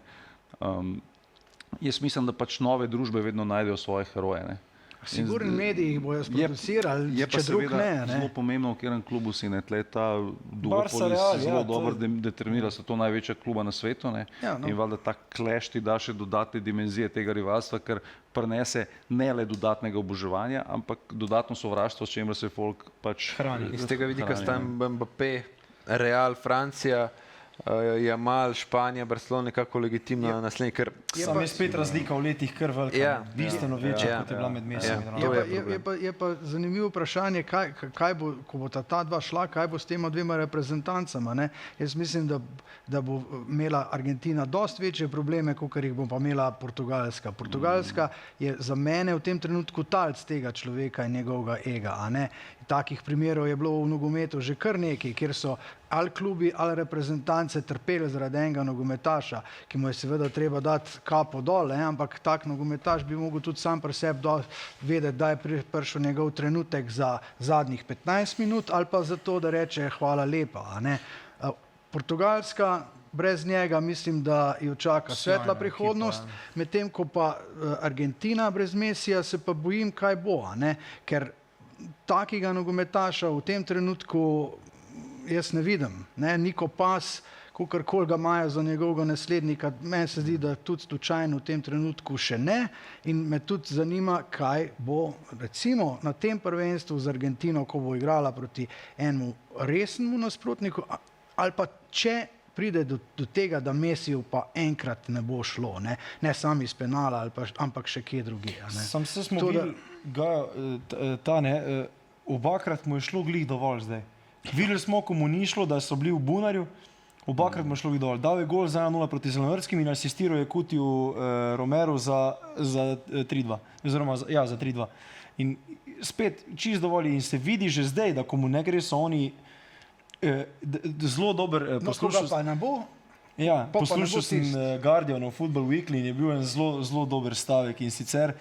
Jaz mislim, da pač nove družbe vedno najdejo svoje heroje, ne. Sigurno mediji jih bojo sproducirali, Je pa če drug seveda ne. zelo pomembno, v katerem klubu si, ne, tle ta Barca, duopolis Real, zelo ja, dobro determinira, so to največja kluba na svetu, ne, Ja, no. in valjda ta clash ti da še dodatne dimenzije tega rivalstva, ker prinese ne le dodatnega oboževanja, ampak dodatno sovraštvo, s čimer se folk pač Hrani. Iz tega vidika hrani, sta ne. Mbappé, Real, Francija, Jamal, Španija, Barcelona nekako legitimna naslednja, ker Sam je spet razlika v letih kar velika, Ja. bistveno večja, Ja. kot je bila med Messijem in Ja. Ronaldom. To je problem. Je pa zanimivo vprašanje, kaj bo, ko bo ta dva šla, kaj bo s tema 2 reprezentancama. Ne? Jaz mislim, da bo imela Argentina dosti večje probleme, kot jih bo pa imela Portugalska. Portugalska je za mene v tem trenutku talc tega človeka in njegovega ega. A ne? Takih primerov je bilo v nogometu že kar nekaj, kjer so ali klubi ali reprezentance trpeli zaradi enega nogometaša, ki mu je seveda treba dati kapo dol, ampak tak nogometaš bi mogel tudi sam pri sebi vedeti, da je prišel njegov trenutek za zadnjih 15 minut ali pa za to, da reče hvala lepa. A ne? Portugalska brez njega mislim, da jo čaka svetla prihodnost, medtem ko pa Argentina brez Messija se pa bojim, kaj bo, a ne? Ker takega nogometaša v tem trenutku jaz ne vidim. Ne? Niko Pas, kakorkoli ga imajo za njegovega naslednika, meni se zdi, da tudi slučajno v tem trenutku še ne in me tudi zanima, kaj bo recimo na tem prvenstvu z Argentino, ko bo igrala proti enemu resnemu nasprotniku, ali pa če pride do tega, da Messiju pa enkrat ne bo šlo, ne samo iz penala, ampak še kje drugje. Sam se smo videli, obakrat mu je šlo glih dovolj zdaj. Videli smo, ko mu ni šlo, da so bili v bunarju, obakrat mu je šlo glih dovolj. Dal je gol za 1-0 proti Zelenovskim in asistiral je Kutiju Romero za 3-2. Oziroma, ja, za 3-2. In spet čist dovolj in se vidi že zdaj, da ko mu ne gre, so oni zelo dober poslušal. Pa ne bo? Ja, Pa ne bo poslušal sem tisti. Guardianov Football Weekly in je bil en zelo dober stavek in sicer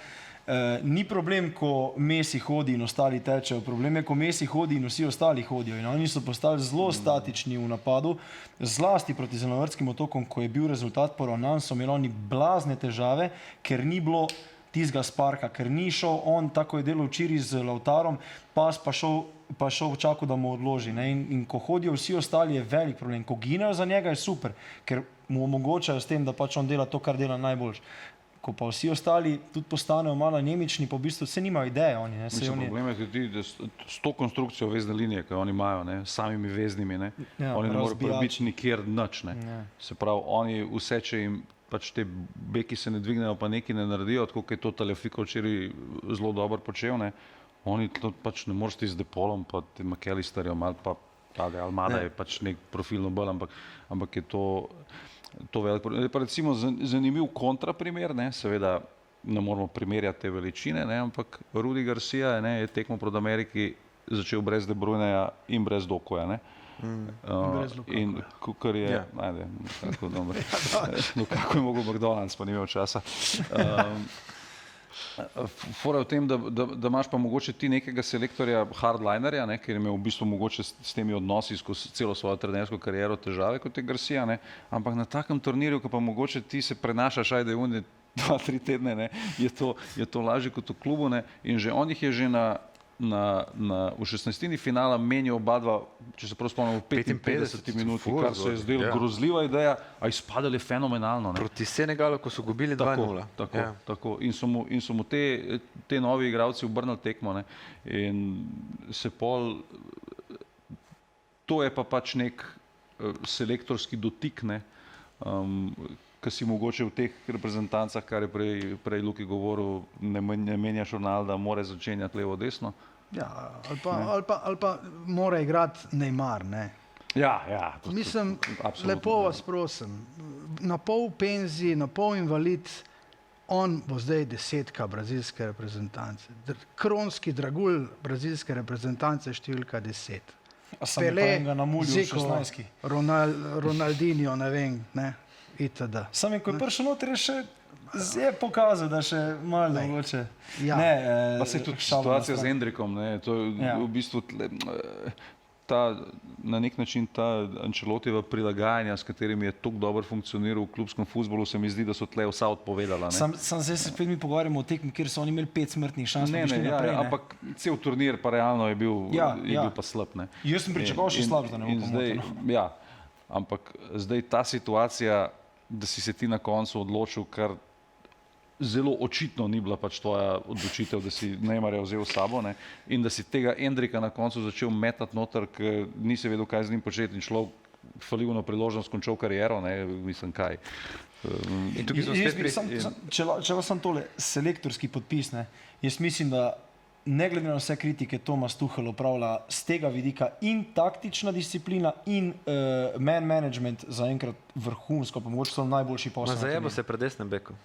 ni problem, ko Messi hodi in ostali tečejo, problem je, ko Messi hodi in vsi ostali hodijo in oni so postali zelo statični v napadu, zlasti proti Zelenovrskim otokom, ko je bil rezultat poravnan, so imeli oni blazne težave, ker ni bilo tistega sparka, ker ni šel on, tako je delal včeraj z Lautarom, pa šel čakal, da mu odloži. Ne? In ko hodijo vsi ostali, je velik problem. Ko ginejo za njega, je super, ker mu omogočajo s tem, da pač on dela to, kar dela najboljš. Ko pa vsi ostali tudi postanejo malo anemični, pa v bistvu vse nimajo ideje. Oni, ne? Problem je tudi, da s to konstrukcijo vezne linije, ki oni imajo, ne, samimi veznimi, ne, Ja, oni ne morejo razbijači. prebiti nikjer nič. Ne. Ja. Se pravi, oni vse, če jim pač te beki se ne dvignejo, pa neki ne naredijo, tako kot je to Tagliafico včeraj zelo dobro počel, ne, oni to pač ne moreš ti z Depolom, pa tem McAllisterjem, ali pa Almada je pač nek profilno bolj, ampak je to velik problem. Je pa recimo zanimiv kontraprimer, ne, seveda ne moramo primerjati te veličine, ne, ampak Rudi Garcia je tekmo proti Ameriki začel brez De Bruyneja in brez Dokuja. Ne. In kar je, ajde, tako dobro. No, kako je mogel McDonald's, pa ni imel časa. Fora je v tem, da imaš pa mogoče ti nekega selektorja hardlinerja, ne, ker je imel v bistvu mogoče s temi odnosi skozi celo svojo trenersko kariero težave kot je Garcia, ne, ampak na takem turnirju, ko pa mogoče ti se prenašaš, ajde, 2-3 tedne, ne, je to lažje kot v klubu, ne, in že on jih je že na v 16. finala menijo oba dva, če se prav spomnim, v 55 minuti, ful kar se je zgodaj, zdelo ja. grozljiva ideja, a izpadali fenomenalno. Ne? Proti Senegalu, ko so gubili 2-0. Tako, Ja. tako. In so mu te novi igralci obrnili tekmo, ne? In se pol, to je pa pač nek selektorski dotik, ne? Ki si mogoče v teh reprezentancah, kar je prej Luki govoril, ne menjaš Ronalda, mora začenjati levo, desno. Ja, ali pa mora igrati Neymar. Ne? Ja. Mislim, absolutno. lepo vas prosim, na pol penziji, na pol invalid, on bo zdaj desetka brazilske reprezentance. Kronski dragulj brazilske reprezentance številka 10. A sam je pa enega na mulju v 16. Ronaldinho, ne vem, ne, itd. Sam je, ko je prišel noter, je pokazal, da še malo mogoče. Ja. Pa se tudi situacija z Endrikom, ne, to je Ja. v bistvu na nek način ta Ancelotijeva prilagajanja, s katerimi je tako dobro funkcioniral v klubskem fuzbolu, se mi zdi, da so tle vsa odpovedala. Ne? Sam zdaj se spet mi pogovarjamo o tekmi, kjer so oni imeli 5 smrtnih šans, da bi šli naprej. Ne? ampak cel turnir pa realno je bil, bil pa slab. Ne? Jaz sem pričakoval še slab, da ne bo zdaj, pomoten. ja, ampak zdaj ta situacija, da si se ti na koncu odločil, kar zelo očitno ni bila pač tvoja odločitev, da si Neymarja vzel s sabo, ne? In da si tega Endrika na koncu začel metati noter, ker nisi vedel, kaj z njim početi in človek falivno priložnost končal kariero, ne? Mislim, kaj. In tukaj smo spet pri... Če vas sam tole selektorski podpis, ne, jaz mislim, da ne glede na vse kritike Tomas Tuchel opravlja z tega vidika in taktična disciplina in man management zaenkrat vrhunsko, pa mogoče so najboljši posel. Zajebo se pred desnem beku.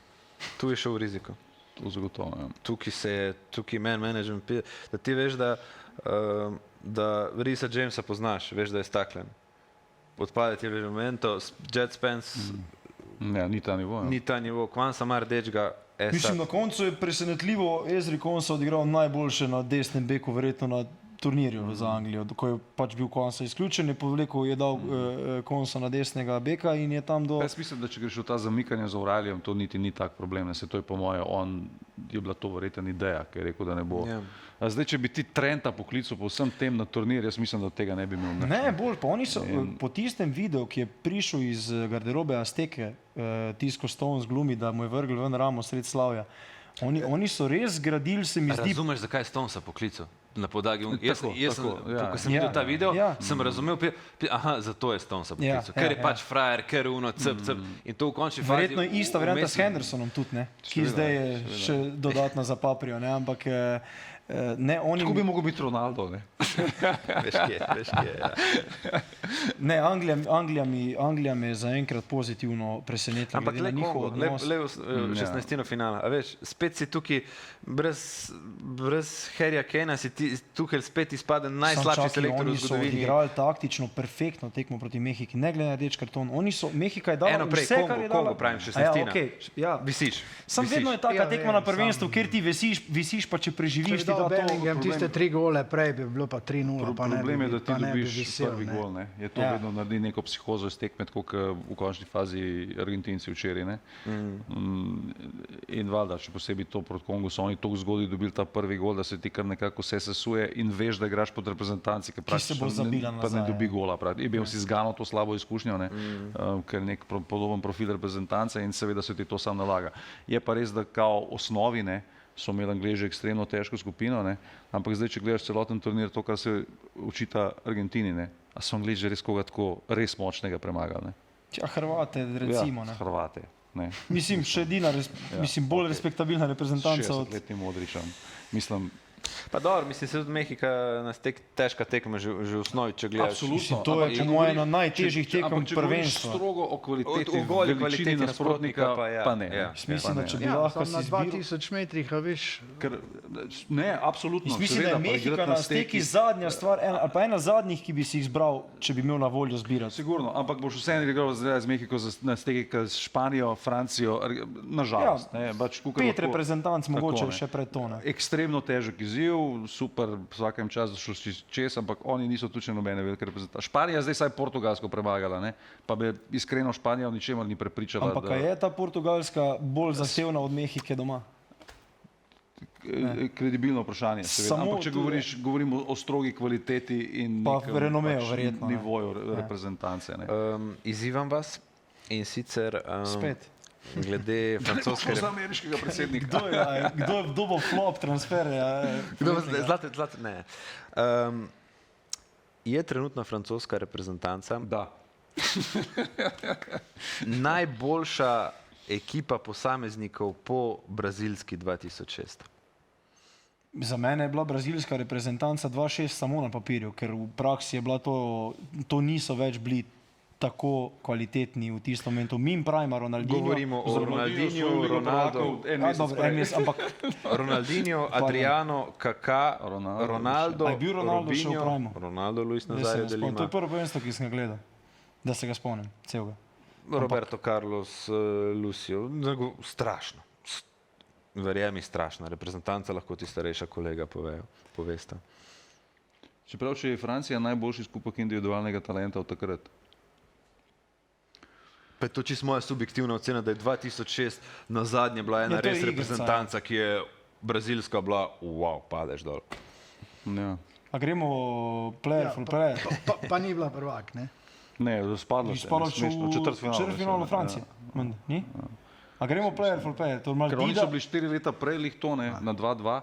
Tu je šel v riziko. To zagotovo, ja. Tukaj man management, da ti veš, da Risa Jamesa poznaš, veš, da je staklen. Odpade ti v momento, Jet Spence Ja, ni ta nivo. Ja. ni ta nivo, Kvansa mar dečga, Mislim, na koncu je presenetljivo Ezri Konsa odigral najboljše na desnem beku, verjetno na turnirju za Anglijo. Ko je pač bil Konsa izključen, je povlekel, je dal Konsa na desnega beka in je tam do... Jaz mislim, da če greš v ta zamikanje z Aurelijem, to niti ni tak problem. Ne? Se to je po moje, je bila to verjetno ideja, ker je rekel, da ne bo. Ja. A zdaj, če bi ti Trenta poklical po vsem tem na turnir, jaz mislim, da tega ne bi imel. Ne, bolj pa oni so po tistem videu, ki je prišel iz garderobe Azteke, Tisko Stones glumi, da mu je vrgel ven ramo sred slavja. Oni so res gradili, se mi zdi... Razumeš, zakaj je Stonesa poklical? Na podlagi, Tako, ja. ko sem videl ta video, Ja. sem razumel, aha, zato je Stonesa poklical, ker je pač frajer, ker je uno, cp. In to v končni fazi... Verjetno je ista varianta s Hendersonom tudi, ne? Ki zdaj je še dodatno zapaprijo, ne? Ampak ne, oni... Tako bi mogel biti Ronaldo, ne? Veš kje, ja. Ne, Anglija me je zaenkrat pozitivno presenetila. Ampak glede na njihov odnos. le 16. finala. A veš, spet si tukaj, brez Harryja Kanea si tukaj spet izpade najslabši selektor v Oni so zgodovini. odigrali taktično perfektno tekmo proti Mehiki, ne glede na rdeč karton. Mehika je dala Eno prej, vse, kar je dala. Kongo pravim, A 16. Ja, okay, ja. Visiš. Sam vedno je taka Ja, tekma na vem, prvenstvu, sam- kjer ti visiš, pa če preživiš, ti da to... Bellingham tiste 3 gole, prej bi bilo pa 3-0. pa ne Problem bi- je, da ti pa ne bi dobiš visel, prvi ne. gol. Ne? Je to Ja. vedno naredi neko psihozo iz tekme, tako kot v končni fazi Argentinci včeraj. Ne? In valjda, še posebej to proti Kongu, so oni tako zgodaj dobili ta prvi gol, da se ti kar nekako vse sesuje in veš, da igraš pod reprezentanci, ki se bo zabila pa ne nazaj, dobi ja. gola. Je bil si zganil to slabo izkušnjo, ne? Ker je nek podoben profil reprezentance in seveda se ti to sam nalaga. Je pa res, da kao osnovi, ne, so imeli Angleži ekstremno težko skupino, ne? Ampak zdaj, če gledaš celoten turnir, to, kar se očita Argentini, ne? A so Angleži res koga tako res močnega premagali? Ne? Ja, Hrvate, recimo. Ja, Ne. Hrvate. Ne? Mislim, še edina, mislim, bolj respektabilna reprezentanca od... 60-letnim Modričem. Mislim, Pa dobro, mislim, se tudi Mehika nas težka tekma že v osnovi, če gledaš. absolutno. to je Ampak če po moje govoriš- ena najtežjih tekem ampak če govoriš prvenstva. strogo o kvaliteti, O goli veličini kvaliteti nasprotnika, nasprotnika pa ja. pa ne. Ja. Mislim, da če bi Ja, lahko samo na si izbiral... 2000 metrih, a veš, Ker, ne, absolutno. Mislim, da je Mehika na steki zadnja stvar, ali pa ena zadnjih, ki bi si jih izbral, če bi imel na voljo zbirati. Sigurno, ampak boš vseeno igral z Mehiko na steki s Španijo, Francijo, nažalost. Ja, Ne, pač, kakor 5 lahko- reprezentanc, tako, mogoče ne. še pred to. Ne. Ekstremno težek izziv, super, vsakem času šlo čez, ampak oni niso tučne nobene velike reprezentacije. Španija zdaj saj Portugalsko premagala, ne? Pa bi iskreno Španija v ničemer ni prepričala. Ampak a je ta Portugalska bolj zahtevna od Mehike doma? kredibilno vprašanje, seveda. Samo Ampak če to je. govorimo o strogi kvaliteti in Pa nekem renomeju verjetno, ne. nivoju reprezentance. Ne. Izzivam vas in sicer Spet. glede francoske Za ameriškega predsednika. Kdo bo flop transferja? Zlate, ne. Je trenutna francoska reprezentanca Da. najboljša ekipa posameznikov po brazilski 2006? Za mene je bila brazilska reprezentanca 2-6 samo na papirju, ker v praksi je bila to niso več bili tako kvalitetni v tistem momentu. Mi pravimo Ronaldinho. Govorimo o Ronaldinhu, Ronaldo, Ronaldinho, Adriano, Kaká, Ronaldo, A je bil Ronaldo še v Robinho, primu? Ronaldo, Luis Da se Nazario ga de spomnim. To je Lima, prvo prvenstvo, ki sem ga gledal. Da se ga spomnim, celega. Roberto Carlos, Lucio. Strašno. Verjemi, strašna reprezentanca, lahko ti starejša kolega povesta. Čeprav, če je Francija najboljši skupek individualnega talenta od takrat. Pa je to čisto moja subjektivna ocena, da je 2006 na zadnje bila ena Ja, to je res igrica, reprezentanca, ki je brazilska bila, wow, padeš dol. Ja. A gremo player for player? Pa ni bila prvak, ne? Ne, spadlo se je. Spadlo Smešno, četrtfinalu v Franciji. Menda, ni? A gremo player for player? To je Ker oni Maldini. so bili 4 leta prej lih to, ne, na 2-2,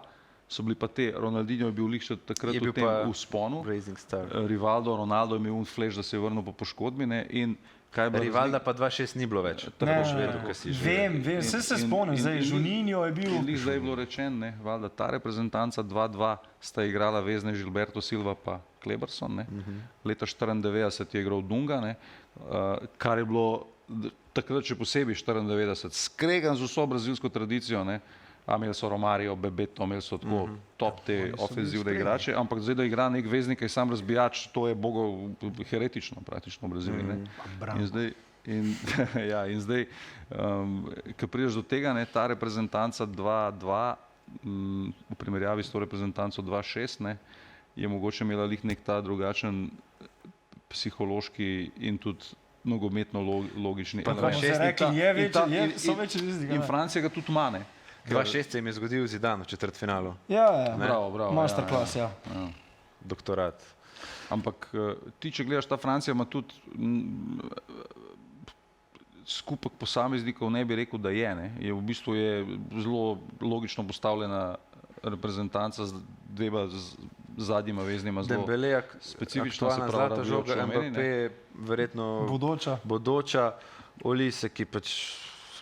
so bili pa te, Ronaldinho je bil lih še takrat Je v bil tem pa vzponu, Rising Star. Rivaldo, Ronaldo je imel un flash, da se je vrnil po poškodbi, ne, in kaj je bilo Rivalda pa 2-6 ni bilo več. To boš vedel, kaj si že. Vem, vse se spomnim, zdaj Juninho je bil. In zdaj je bilo rečeno, ne, valjda, ta reprezentanca 2-2 sta igrala vezne Gilberto Silva pa Kleberson, ne. Leta 94 je igral Dunga, ne, kar je bilo takrat še posebej 94, skregan z vso brazilsko tradicijo, ne. A imeli so Romario, Bebeto, imeli so tako top te ofenzivne igrače, ampak zdaj, da igra nek veznik, ki je sam razbijač, to je bogo heretično praktično v Braziliji, ne. In zdaj, ja, in zdaj, ko prideš do tega, ne, ta reprezentanca 2-2 v primerjavi s to reprezentanco 2-6, ne, je mogoče imela lih nek ta drugačen psihološki in tudi nogometno logični element. se rekli, je večji, so večji zvezdi. In Francija ga tudi ima, ne. 2-6 se jim je zgodil Zidane v četrtfinalu. Ja, Bravo, masterclass, ja. Doktorat. Ampak ti, če gledaš, ta Francija ima tudi skupek posameznikov, ne bi rekel, da je, ne. Je v bistvu je zelo logično postavljena reprezentanca z dvema zadnjima veznima zelo specifično, se pravi, zlata žoga, Mbappé, verjetno bodoča, Olise, ki pač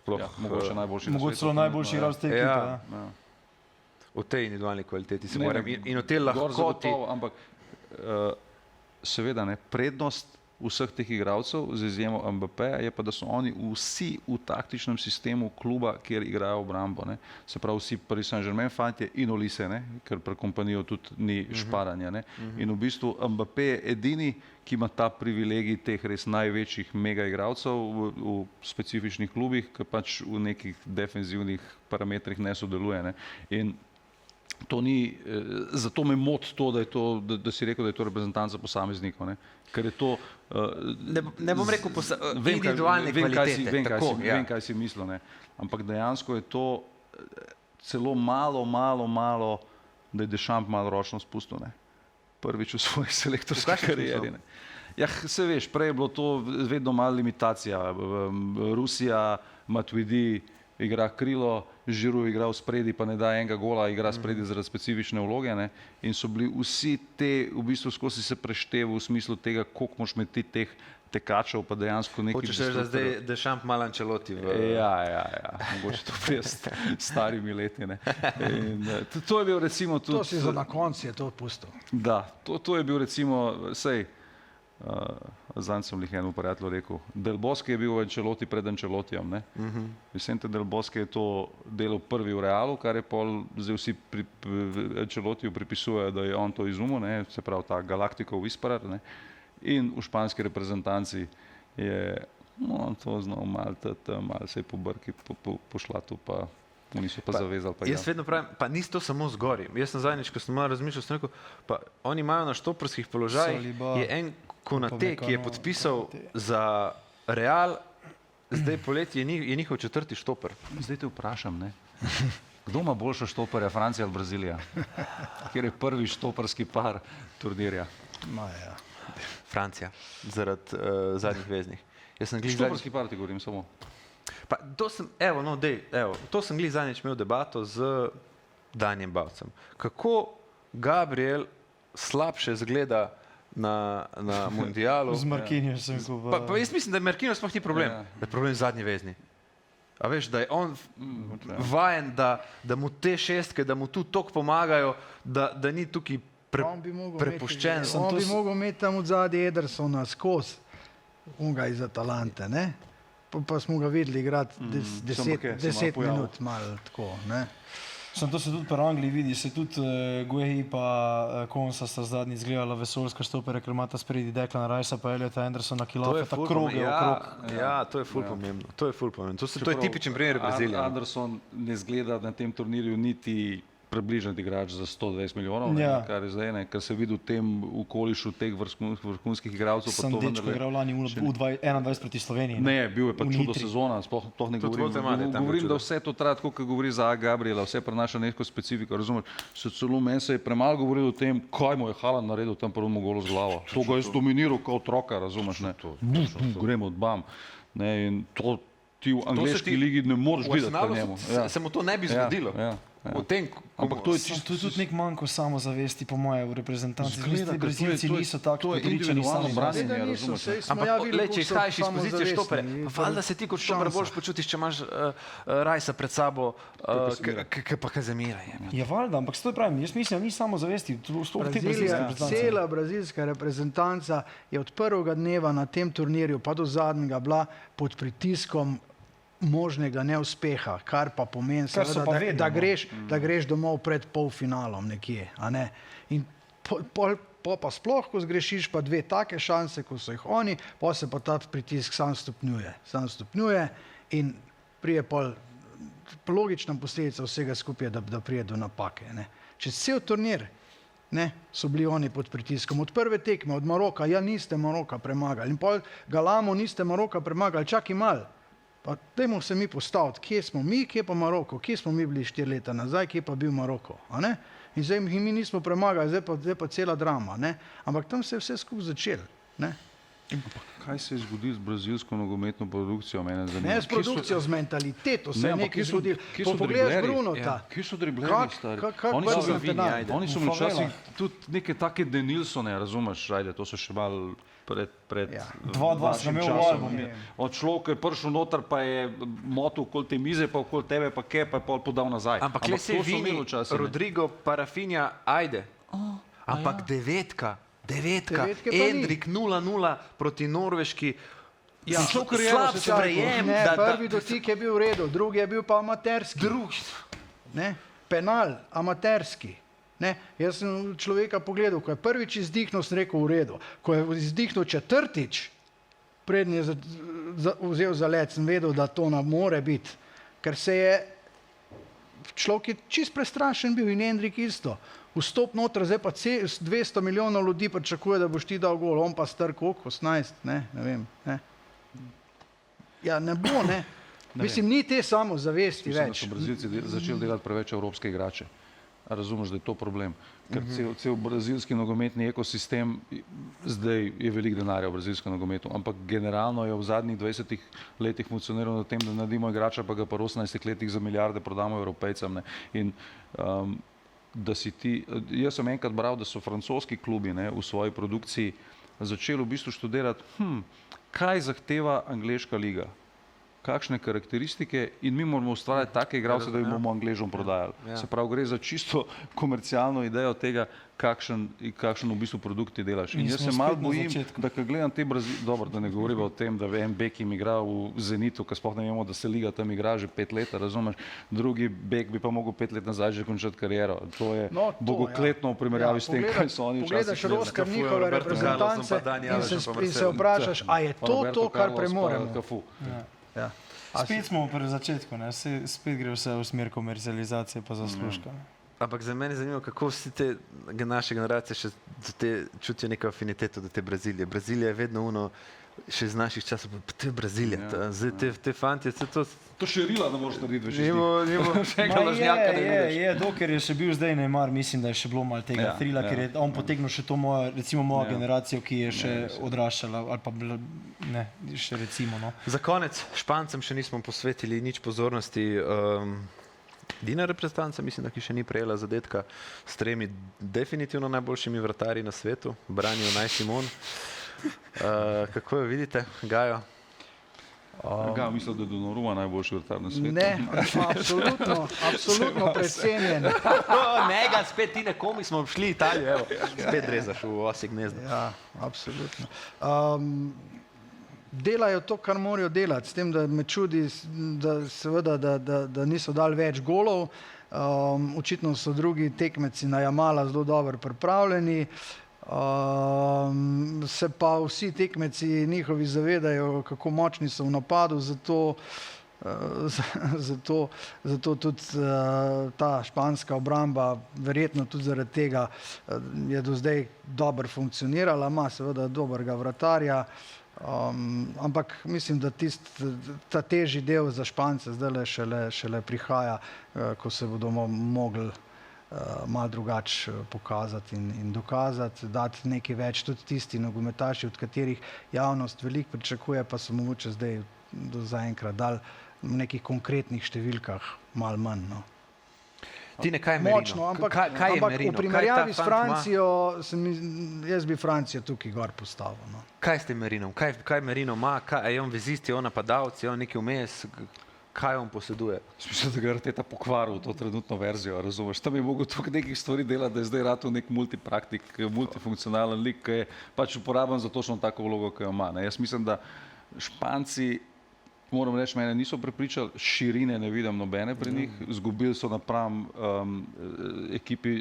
sploh mogoče najboljši na mogoče svetu. celo najboljši igralec te ekipe. Ja. Ja. v tej individualni kvaliteti se Ne, moram in v tej gor lahkoti. zagotovo, ampak seveda ne, prednost vseh teh igralcev, z izjemo Mbappéja, je pa, da so oni vsi v taktičnem sistemu kluba, kjer igrajo obrambo. Ne. Se pravi, vsi Paris Saint-Germain fantje in Olise, ne, ker pri kompanijo tudi ni šparanja. Ne. In v bistvu Mbappé je edini, ki ima ta privilegij teh res največjih mega igralcev v specifičnih klubih, ki pač v nekih defenzivnih parametrih ne sodeluje. Ne. In to ni, zato me moti to, da si rekel, da je to reprezentanca posameznikov, ne. Ker je to Ne bom rekel individualne kvalitete. Vem, kaj si mislil, ne. Ampak dejansko je to celo malo, da je Deschamps malo ročno spustil, ne. Prvič v svoji selektorski karieri, ne. Ja, se veš, prej je bilo to vedno malo limitacija. Rusija, Matuidi igra krilo, Žiru igra v spredi, pa ne da enega gola, igra spredi zaradi specifične vloge, ne. In so bili vsi te, v bistvu skozi se preštev v smislu tega, koliko moš imeti teh tekačev, pa dejansko nekaj. Hočeš reči, da zdaj Deschamps malo Ancelotti v... Ja, mogoče to prije starimi leti, ne. In to je bil recimo tudi... To si za na koncu je to pustil. Da, to je bil recimo, sej, zanj sem lih enemu prijatelju rekel, Del Bosque je bil Ancelotti pred Ancelottijem, ne. Vicente Del Bosque je to delal prvi v Realu, kar je pol, zdaj vsi Ancelottiju pripisujejo, da je on to izumil, ne, se pravi ta Galactico Whisperer, ne. In v španski reprezentanci je to znal malo se je po brki pošla tu, pa niso pa zavezali. Pa jaz vedno pravim, pa nisi to samo zgori. Jaz sem zadnjič, ko sem malo razmišljal, sem rekel, pa oni imajo na štoperskih položajih, je en Konate, ki je podpisal za Real, zdaj poleti je njihov četrti štoper. Zdaj te vprašam, ne. Kdo ima boljša štoparja, Francija ali Brazilija? Kjer je prvi štoparski par turnirja? Ja. Francija, zaradi zadnjih veznih. Jaz sem glih Štoparski par ti govorim samo. Pa, to sem glih zadnjič imel debato z Danjem Bavcem. Kako Gabriel slabše zgleda na mundialu. Z Markinjo sem Pa jaz mislim, da Markinjo sploh ni problem, da je problem zadnji vezni. A veš, da je on vajen, da mu te šestke, da mu tu toliko pomagajo, da ni tukaj prepuščen. On bi mogel imeti tam od zadnji Edersona skozi, unga iz Atalante, ne? Pa smo ga videli igrati 10 minut, malo tako, ne? To se tudi pri Angliji vidi, se tudi Guehi pa Konsa sta zadnji izgledala vesoljska štopera, ker imata spredi Declan Ricea pa Eliota Andersona, ki lafata kroge okrog. Ja, to je ful pomembno. To je tipičen primer Brazilije. Anderson ne zgleda na tem turnirju niti približen igrač za 120 milijonov, kar je zdaj, ker se vidi v tem okolišu teh vrhunskih igralcev. Sem dečko igral lani v 21 proti Sloveniji. Ne, bil je pa čudo sezona, sploh ne govorim. Govorim, da vse to traja tako, kot govori za Gabriela, vse prenaša neko specifiko, razumeš? Celo meni se je premalo govorilo o tem, kaj mu je Haaland naredil tam prvemu golu z glavo. To ga je dominiral kot otroka, razumeš? Gremo od bam. In to ti v angleški ligi ne moreš videti po njemu. Se mu to ne bi zgodilo. Ampak to je tudi nek manjko samozavesti, po moje, v reprezentanci. Brazilci niso tako podričani samozavesti. Ampak če izhajaš iz pozicije štopere, valjda se ti kot štoper boljš počutiš, če imaš Rajsa pred sabo, pa Kazemira. Ja, valjda, ampak to je pravim, jaz mislim, da ni samozavesti. Cela brazilska reprezentanca je od prvega dneva na tem turnirju pa do zadnjega bila pod pritiskom možnega neuspeha, kar pa pomeni, da greš domov pred polfinalom nekje. In pa sploh, ko zgrešiš pa dve take šanse, ko so jih oni, pa se pa ta pritisk sam stopnjuje in prije pol logična posledica vsega skupaj, da prije do napake. Čez cel turnir so bili oni pod pritiskom. Od prve tekme, od Maroka, niste Maroka premagali. In pol Galamo niste Maroka premagali, čakaj malo. Pa dajmo se mi postaviti, kje smo mi, kje pa Maroko, kje smo mi bili 4 leta nazaj, kje pa bil Maroko. In zdaj mi nismo premagali, zdaj pa cela drama. Ampak tam se je vse skupaj začelo. Kaj se je zgodilo z brazilsko nogometno produkcijo? Ne s produkcijo, z mentaliteto se je nekaj zgodilo. Pogledaš Brunota. Kje so driblerji, stari? Oni so včasih tudi neke take Denilsone, razumeš, to so še malo pred 2-2 sem imel v albumu. Od človeka je prišel noter, pa je motil okoli te mize, pa okoli tebe, pa kje, pa je pol podal nazaj. Ampak le se vini, Rodrigo, Parafinja, ajde. Ampak devetka, Endrik 0-0 proti Norveški. Slab sprejem. Prvi dotik je bil v redu, drugi je bil pa amaterski. Penal, amaterski. Jaz sem človeka pogledal, ko je prvič izdihnil, sem rekel v redu. Ko je izdihnil četrtič, prednji je vzel za let, sem vedel, da to ne more biti. Ker se je, človek je čist prestrašen bil in Endrik isto. Vstop noter, zdaj pa 200 milijonov ljudi pričakuje, da boš ti dal gol, on pa star koliko, 18, ne vem. Ja, ne bo, ne. Mislim, ni te samozavesti več. Mislim, da so Brazilci začeli delati preveč evropske igrače. Razumeš, da je to problem. Ker cel brazilski nogometni ekosistem, zdaj je veliko denarja v brazilskem nogometu, ampak generalno je v zadnjih 20 letih funkcioniral na tem, da naredimo igrača, pa ga pa v 18 letih za milijarde prodamo evropejcem. In da si ti, jaz sem enkrat bral, da so francoski klubi v svoji produkciji začeli v bistvu študirati, kaj zahteva angleška liga, kakšne karakteristike in mi moramo ustvarjati take igralce, da jih bomo Angležom prodajali. Se pravi, gre za čisto komercialno idejo tega, kakšen v bistvu produkt ti delaš. In jaz se malo bojim, da ko gledam te dobro, da ne govorimo o tem, da en bek jim igra v Zenitu, ker sploh ne vemo, da se liga tam igra že 5 let, razumeš, drugi bek bi pa mogel 5 let nazaj že končati kariero. To je bogokletno v primerjavi s tem, kaj so oni včasih. Pogledaš roster njihove reprezentance in se vprašaš, a je to, kar premoremo. Spet smo pri začetku, spet gre vse v smer komercializacije pa zaslužka. Ampak za mene je zanimivo, kako vsi te naše generacije še čutijo neko afiniteto do te Brazilije. Brazilija je vedno še iz naših časov, pa to je Brazilija, zdaj te fantje, To še Rila ne moreš narediti več. Vsega lažnjaka ne vidiš. Je, dokler je še bil zdaj Neymar, mislim, da je še bilo malo tega thrilla, ker je on potegnil še to mojo generacijo, ki je še odraščala, ali pa ne, še recimo. No. Za konec, Špancem še nismo posvetili nič pozornosti. Edina reprezentanca, mislim, da ki še ni prejela zadetka s 3 definitivno najboljšimi vratarji na svetu, branijo Unai Simon. Kako jo vidite, Gajo? Mislim, da je Donnarumma najboljši vratar na svetu. Ne, absolutno precenjen. Nega, spet ti nekomi smo šli Italijo, evo, spet rezaš v osi gnezda. Ja, absolutno. Delajo to, kar morajo delati, s tem, da me čudi, da seveda, da niso dali več golov. Očitno so drugi tekmeci na Jamala zelo dobro pripravljeni. Se pa vsi tekmeci njihovi zavedajo, kako močni so v napadu, zato tudi ta španska obramba verjetno tudi zaradi tega je do zdaj dobro funkcionirala, ima seveda dobrega vratarja, ampak mislim, da ta težji del za Špance zdaj šele prihaja, ko se bodo mogli malo drugače pokazati in dokazati, dati nekaj več tudi tisti nogometaši, od katerih javnost veliko pričakuje, pa so mogoče zdaj do zaenkrat dali v nekih konkretnih številkah malo manj. No. Tine, kaj je Merino? Močno, ampak Merino? V primerjavi s Francijo, jaz bi Francijo tukaj gor postavil. No. Kaj s tem Merinom? Kaj Merino ima? Je on vezist, je on napadalec, je on nekaj vmes? Kaj on poseduje? Mislim, da ga je Arteta pokvaril to trenutno verzijo, razumeš? Tam je mogel toliko nekih stvari delati, da je zdaj ratal nek multipraktik, multifunkcionalen lik, ki je pač uporaben za točno tako vlogo, ki jo ima. Ne? Jaz mislim, da Španci, moram reči, mene niso prepričali, širine ne vidim nobene pri njih, zgubili so napram ekipi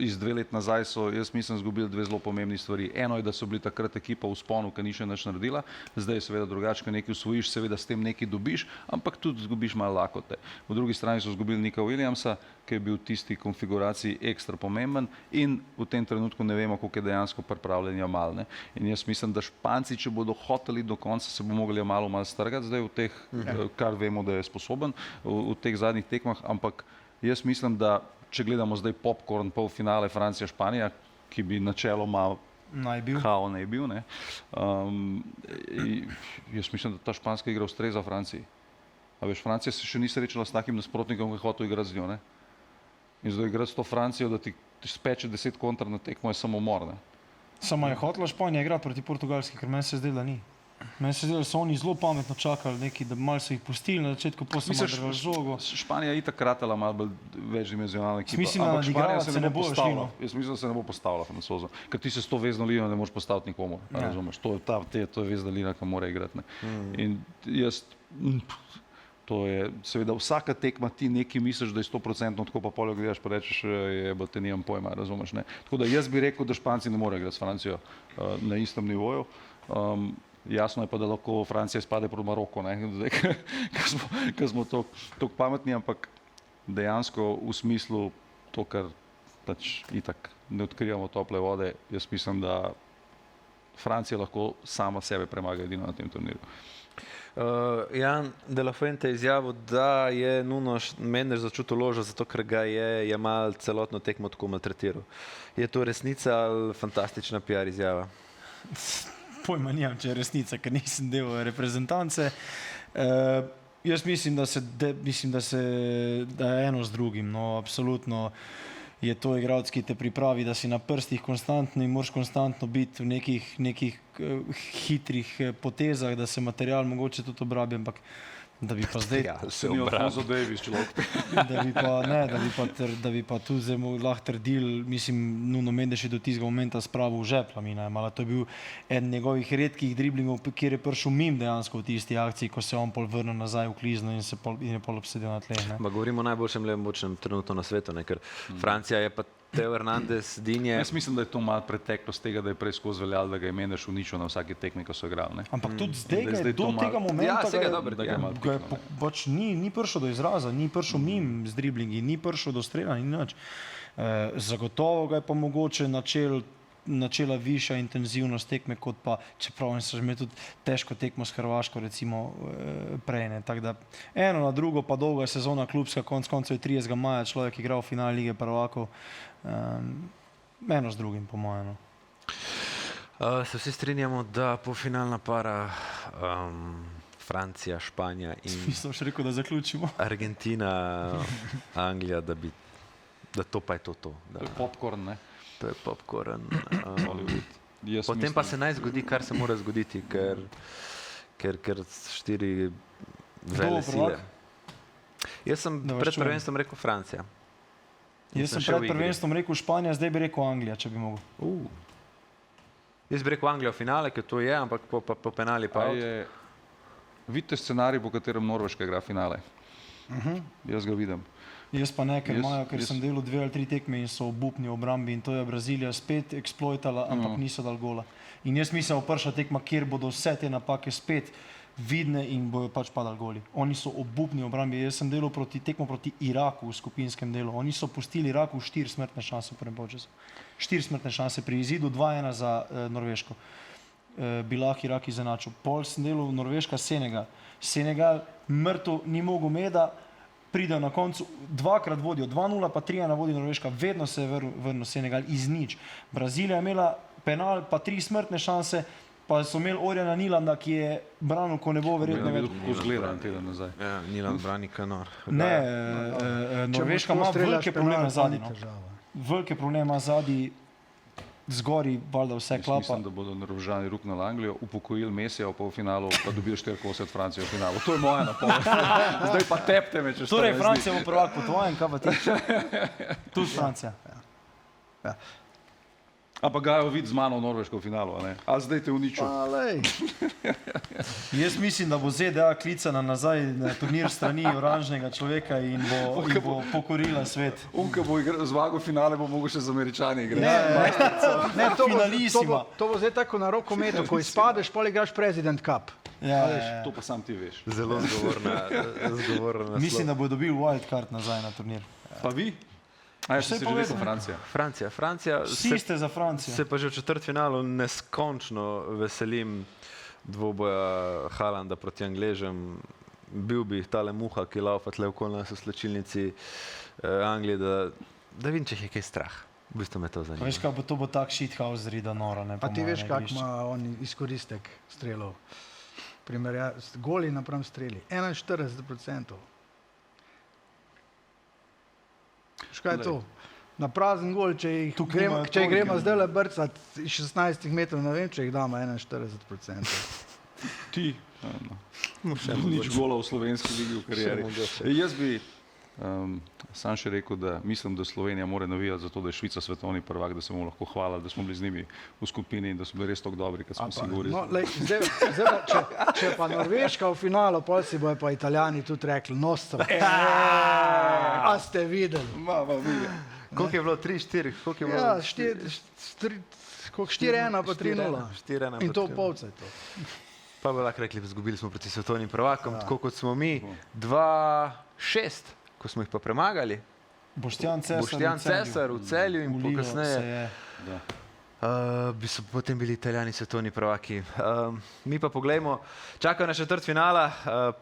iz 2 let nazaj, jaz mislim, zgubili 2 zelo pomembni stvari. Eno je, da so bili takrat ekipa v sponu, ki ni še nič naredila, zdaj je seveda drugače, ko nekaj usvojiš, seveda s tem nekaj dobiš, ampak tudi zgubiš malo lakote. Po drugi strani so zgubili Nika Williamsa, ki je bil v tisti konfiguraciji ekstra pomemben in v tem trenutku ne vemo, koliko je dejansko pripravljen Jamal. Ne? In jaz mislim, da Španci, če bodo hoteli do konca, se bo mogli Jamalu malo strgati zdaj v teh, kar vemo, da je sposoben v teh zadnjih tekmah, ampak jaz mislim, da če gledamo zdaj popcorn polfinale Francija-Španija, ki bi načeloma kao naj bil, ne? Jaz mislim, da ta španska igra ustreza Franciji. A veš, Francija se še ni srečala s takim nasprotnikom, ki je hotel igrati z njo, ne? In zdaj igrati s to Francijo, da ti speče 10 kontra na tekmo, je samomor, ne? Samo je hotela Španija igrati proti Portugalski, ker meni se zdelo, da ni. Meni se zdelo, da so oni zelo pametno čakali neki, da malo so jih pustili na začetku, potem so držali žogo. Španija je itak ratala malo večdimenzionalna ekipa. Mislim, da igralec se ne bo šlo. Jaz mislim, da se ne bo postavila Francozom. Ker ti se s to vezno linijo ne moreš postaviti nikomu, razumeš? To je vezna linija, ki mora igrati. In jaz... To je, seveda, vsaka tekma ti nekaj misliš, da je 100%, tako pa poljo gledaš, pa rečeš, te nimam pojma, razumeš, ne. Tako da jaz bi rekel, da Španci ne morejo igrati s Francijo na istem nivoju. Jasno je pa, da lahko Francija izpade proti Maroku, ne, ker smo toliko pametni, ampak dejansko v smislu to, kar pač itak ne odkrivamo tople vode, jaz mislim, da Francija lahko sama sebe premaga edino na tem turnirju. Jan de la Fuente je izjavil, da je Nuno Mendes začutil ložo, zato ker ga je Jamal celotno tekmo tako maltretiral. Je to resnica ali fantastična PR izjava? Pojma nimam, če je resnica, ker nisem del reprezentance. Jaz mislim, da je eno z drugim, no, absolutno je to igralec, ki te pripravi, da si na prstih konstantno in moraš konstantno biti v nekih hitrih potezah, da se material mogoče tudi obrabi, ampak da bi pa zdaj... Da bi pa tudi zdaj lahko trdil, mislim, Nuno Mendes je do tistega momenta spravil v žep Lamina Jamala. To je bil eden njegovih redkih driblingov, kjer je prišel mim dejansko v tisti akciji, ko se on pol vrnil nazaj v klizno in je pol obsedel na tleh. Govorimo o najboljšem levem bočnem trenutno na svetu, ker Francija je pa Teo Hernandez, Dinje... Jaz mislim, da je to malo preteklost tega, da je prej skozi veljal, da ga je Mendes uničil na vsaki tekmi, ko so igrali. Ampak tudi zdaj ga je do tega momenta, pač ni prišel do izraza, ni prišel mim z driblingi, ni prišel do strela, ni nič. Zagotovo ga je pa mogoče načel načela višja intenzivnost tekme, kot pa, čeprav so že imeli tudi težko tekmo s Hrvaško, recimo prej. Tako da eno na drugo, pa dolga sezona klubska, konec koncev je 30. maja človek igral v finale Lige prvakov. Eno z drugim, po mojem. Se vsi strinjamo, da polfinalna para Francija, Španija in Mislim, še rekel, da zaključimo. Argentina, Anglija, da to pa je to. Da, To je popcorn, ne? to je popcorn. Hollywood. Jaz Potem mislim, pa se naj zgodi, kar se mora zgoditi, ker 4 vele bo sile. prvak? Jaz sem Da vas pred čujem. prvenstvom rekel Francija. In Jaz sem šel v pred igri. prvenstvom rekel Španija, zdaj bi rekel Anglija, če bi mogel. Jaz bi rekel Anglijo v finale, ker to je, ampak po penali pa out. Vidite scenarij, po katerem Norveška igra finale? Jaz ga vidim. Jaz pa ne, ker Jaz- imajo, ker jaz- sem delal 2 ali 3 tekme in so obupni v obrambi in to je Brazilija spet eksploitala, ampak niso dal gola. In jaz mislim, da bo prša tekma, kjer bodo vse te napake spet vidne in bojo pač padali goli. Oni so obupni v obrambi. Jaz sem delal tekmo proti Iraku v skupinskem delu. Oni so pustili Iraku 4 smrtne šanse v prvem polčasu. 4 smrtne šanse pri izidu, 2-1 za Norveško. Bi lahko Irak izenačil. Pol sem delal Norveška, Senegal. Senegal mrtev ni mogel meda, pridejo na koncu, 2krat vodijo, 2-0 pa 3-1 vodi Norveška, vedno se je vrnil Senegal iz nič. Brazilija je imela penal, pa 3 smrtne šanse, pa so imeli Orjana Nilanda, ki je branil, ko ne bo verjetno več. Kako zgleda en teden nazaj. Ja, Nilan brani kanor. Ne, Norveška ima velike probleme zadnji. No. Velike probleme ima zadnji, zgori, valjda vse Jaz klapa. mislim, da bodo Norvežani ruknili Anglijo, upokojili Mesija v polfinalu, pa dobili 4 kose od Francije v finalu. To je moja napoved. Zdaj pa tepte me, če Torej, Francija bo prvak po tvojem, kaj pa ti? Tudi Francija. Ampak Gajo vidi z mano v Norveško v finalu, a ne? A zdaj te uničil. Jaz mislim, da bo ZDA klicana nazaj na turnir strani oranžnega človeka in bo pokorila svet. Ki bo zmagal finale, bo mogel še z Američani igrati. Ne, Finalissima. to bo zdaj tako na rokometu, ko izpadeš, pol igraš President Cup. Ja, To pa sam ti veš. Zelo zgovorna. mislim, da bo dobil wild card nazaj na turnir. Pa vi? A Saj še si že povedal. rekel Francija. Francija Vsi ste za Francijo. se pa že v četrtfinalu neskončno veselim dvoboja Haalanda proti Angležem. Bil bi tale muha, ki laufa tle okoli nas v slčilnici Anglije, da vidim, če jih je kaj strah. V bistvu me to zanima. Veš, kaj bo to bo tak shithouse zrida nora. Ne, Pa po ti mojem, veš, na kak igrišču. ima on izkoristek strelov. Goli napram streli. 41%. Škaj je to? Na prazen gol, če jih nimajo toliko. gremo zdaj le brcati iz 16 metrov, ne vem, če jih damo 41%. Ti? Nič gola v slovenski ligi v karieri. Jaz bi sam še rekel, da mislim, da Slovenija mora navijati za to, da je Švica svetovni prvak, da se bomo lahko hvalili, da smo bili z njimi v skupini in da so bili res tako dobri, kot smo si govorili. No, lej, zdaj pa, če pa Norveška v finalu, pol si bojo pa Italijani tudi rekli, nostro. A ste videli? Koliko je bilo? 3-4? Koliko je bilo? Ja, 4-1 pa 3-0. 4-1 In pa to 3:0. polce to. Pa bi lahko rekli, izgubili smo proti svetovnim prvakom, tako kot smo mi 2-6, ko smo jih pa premagali. Boštjan Cesar v Celju in kasneje je. bi so potem bili Italijani svetovni prvaki. Mi pa poglejmo, čakajo na četrtfinala,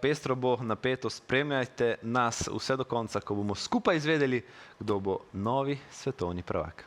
pestro bo, napeto, spremljajte nas vse do konca, ko bomo skupaj izvedeli, kdo bo novi svetovni prvak.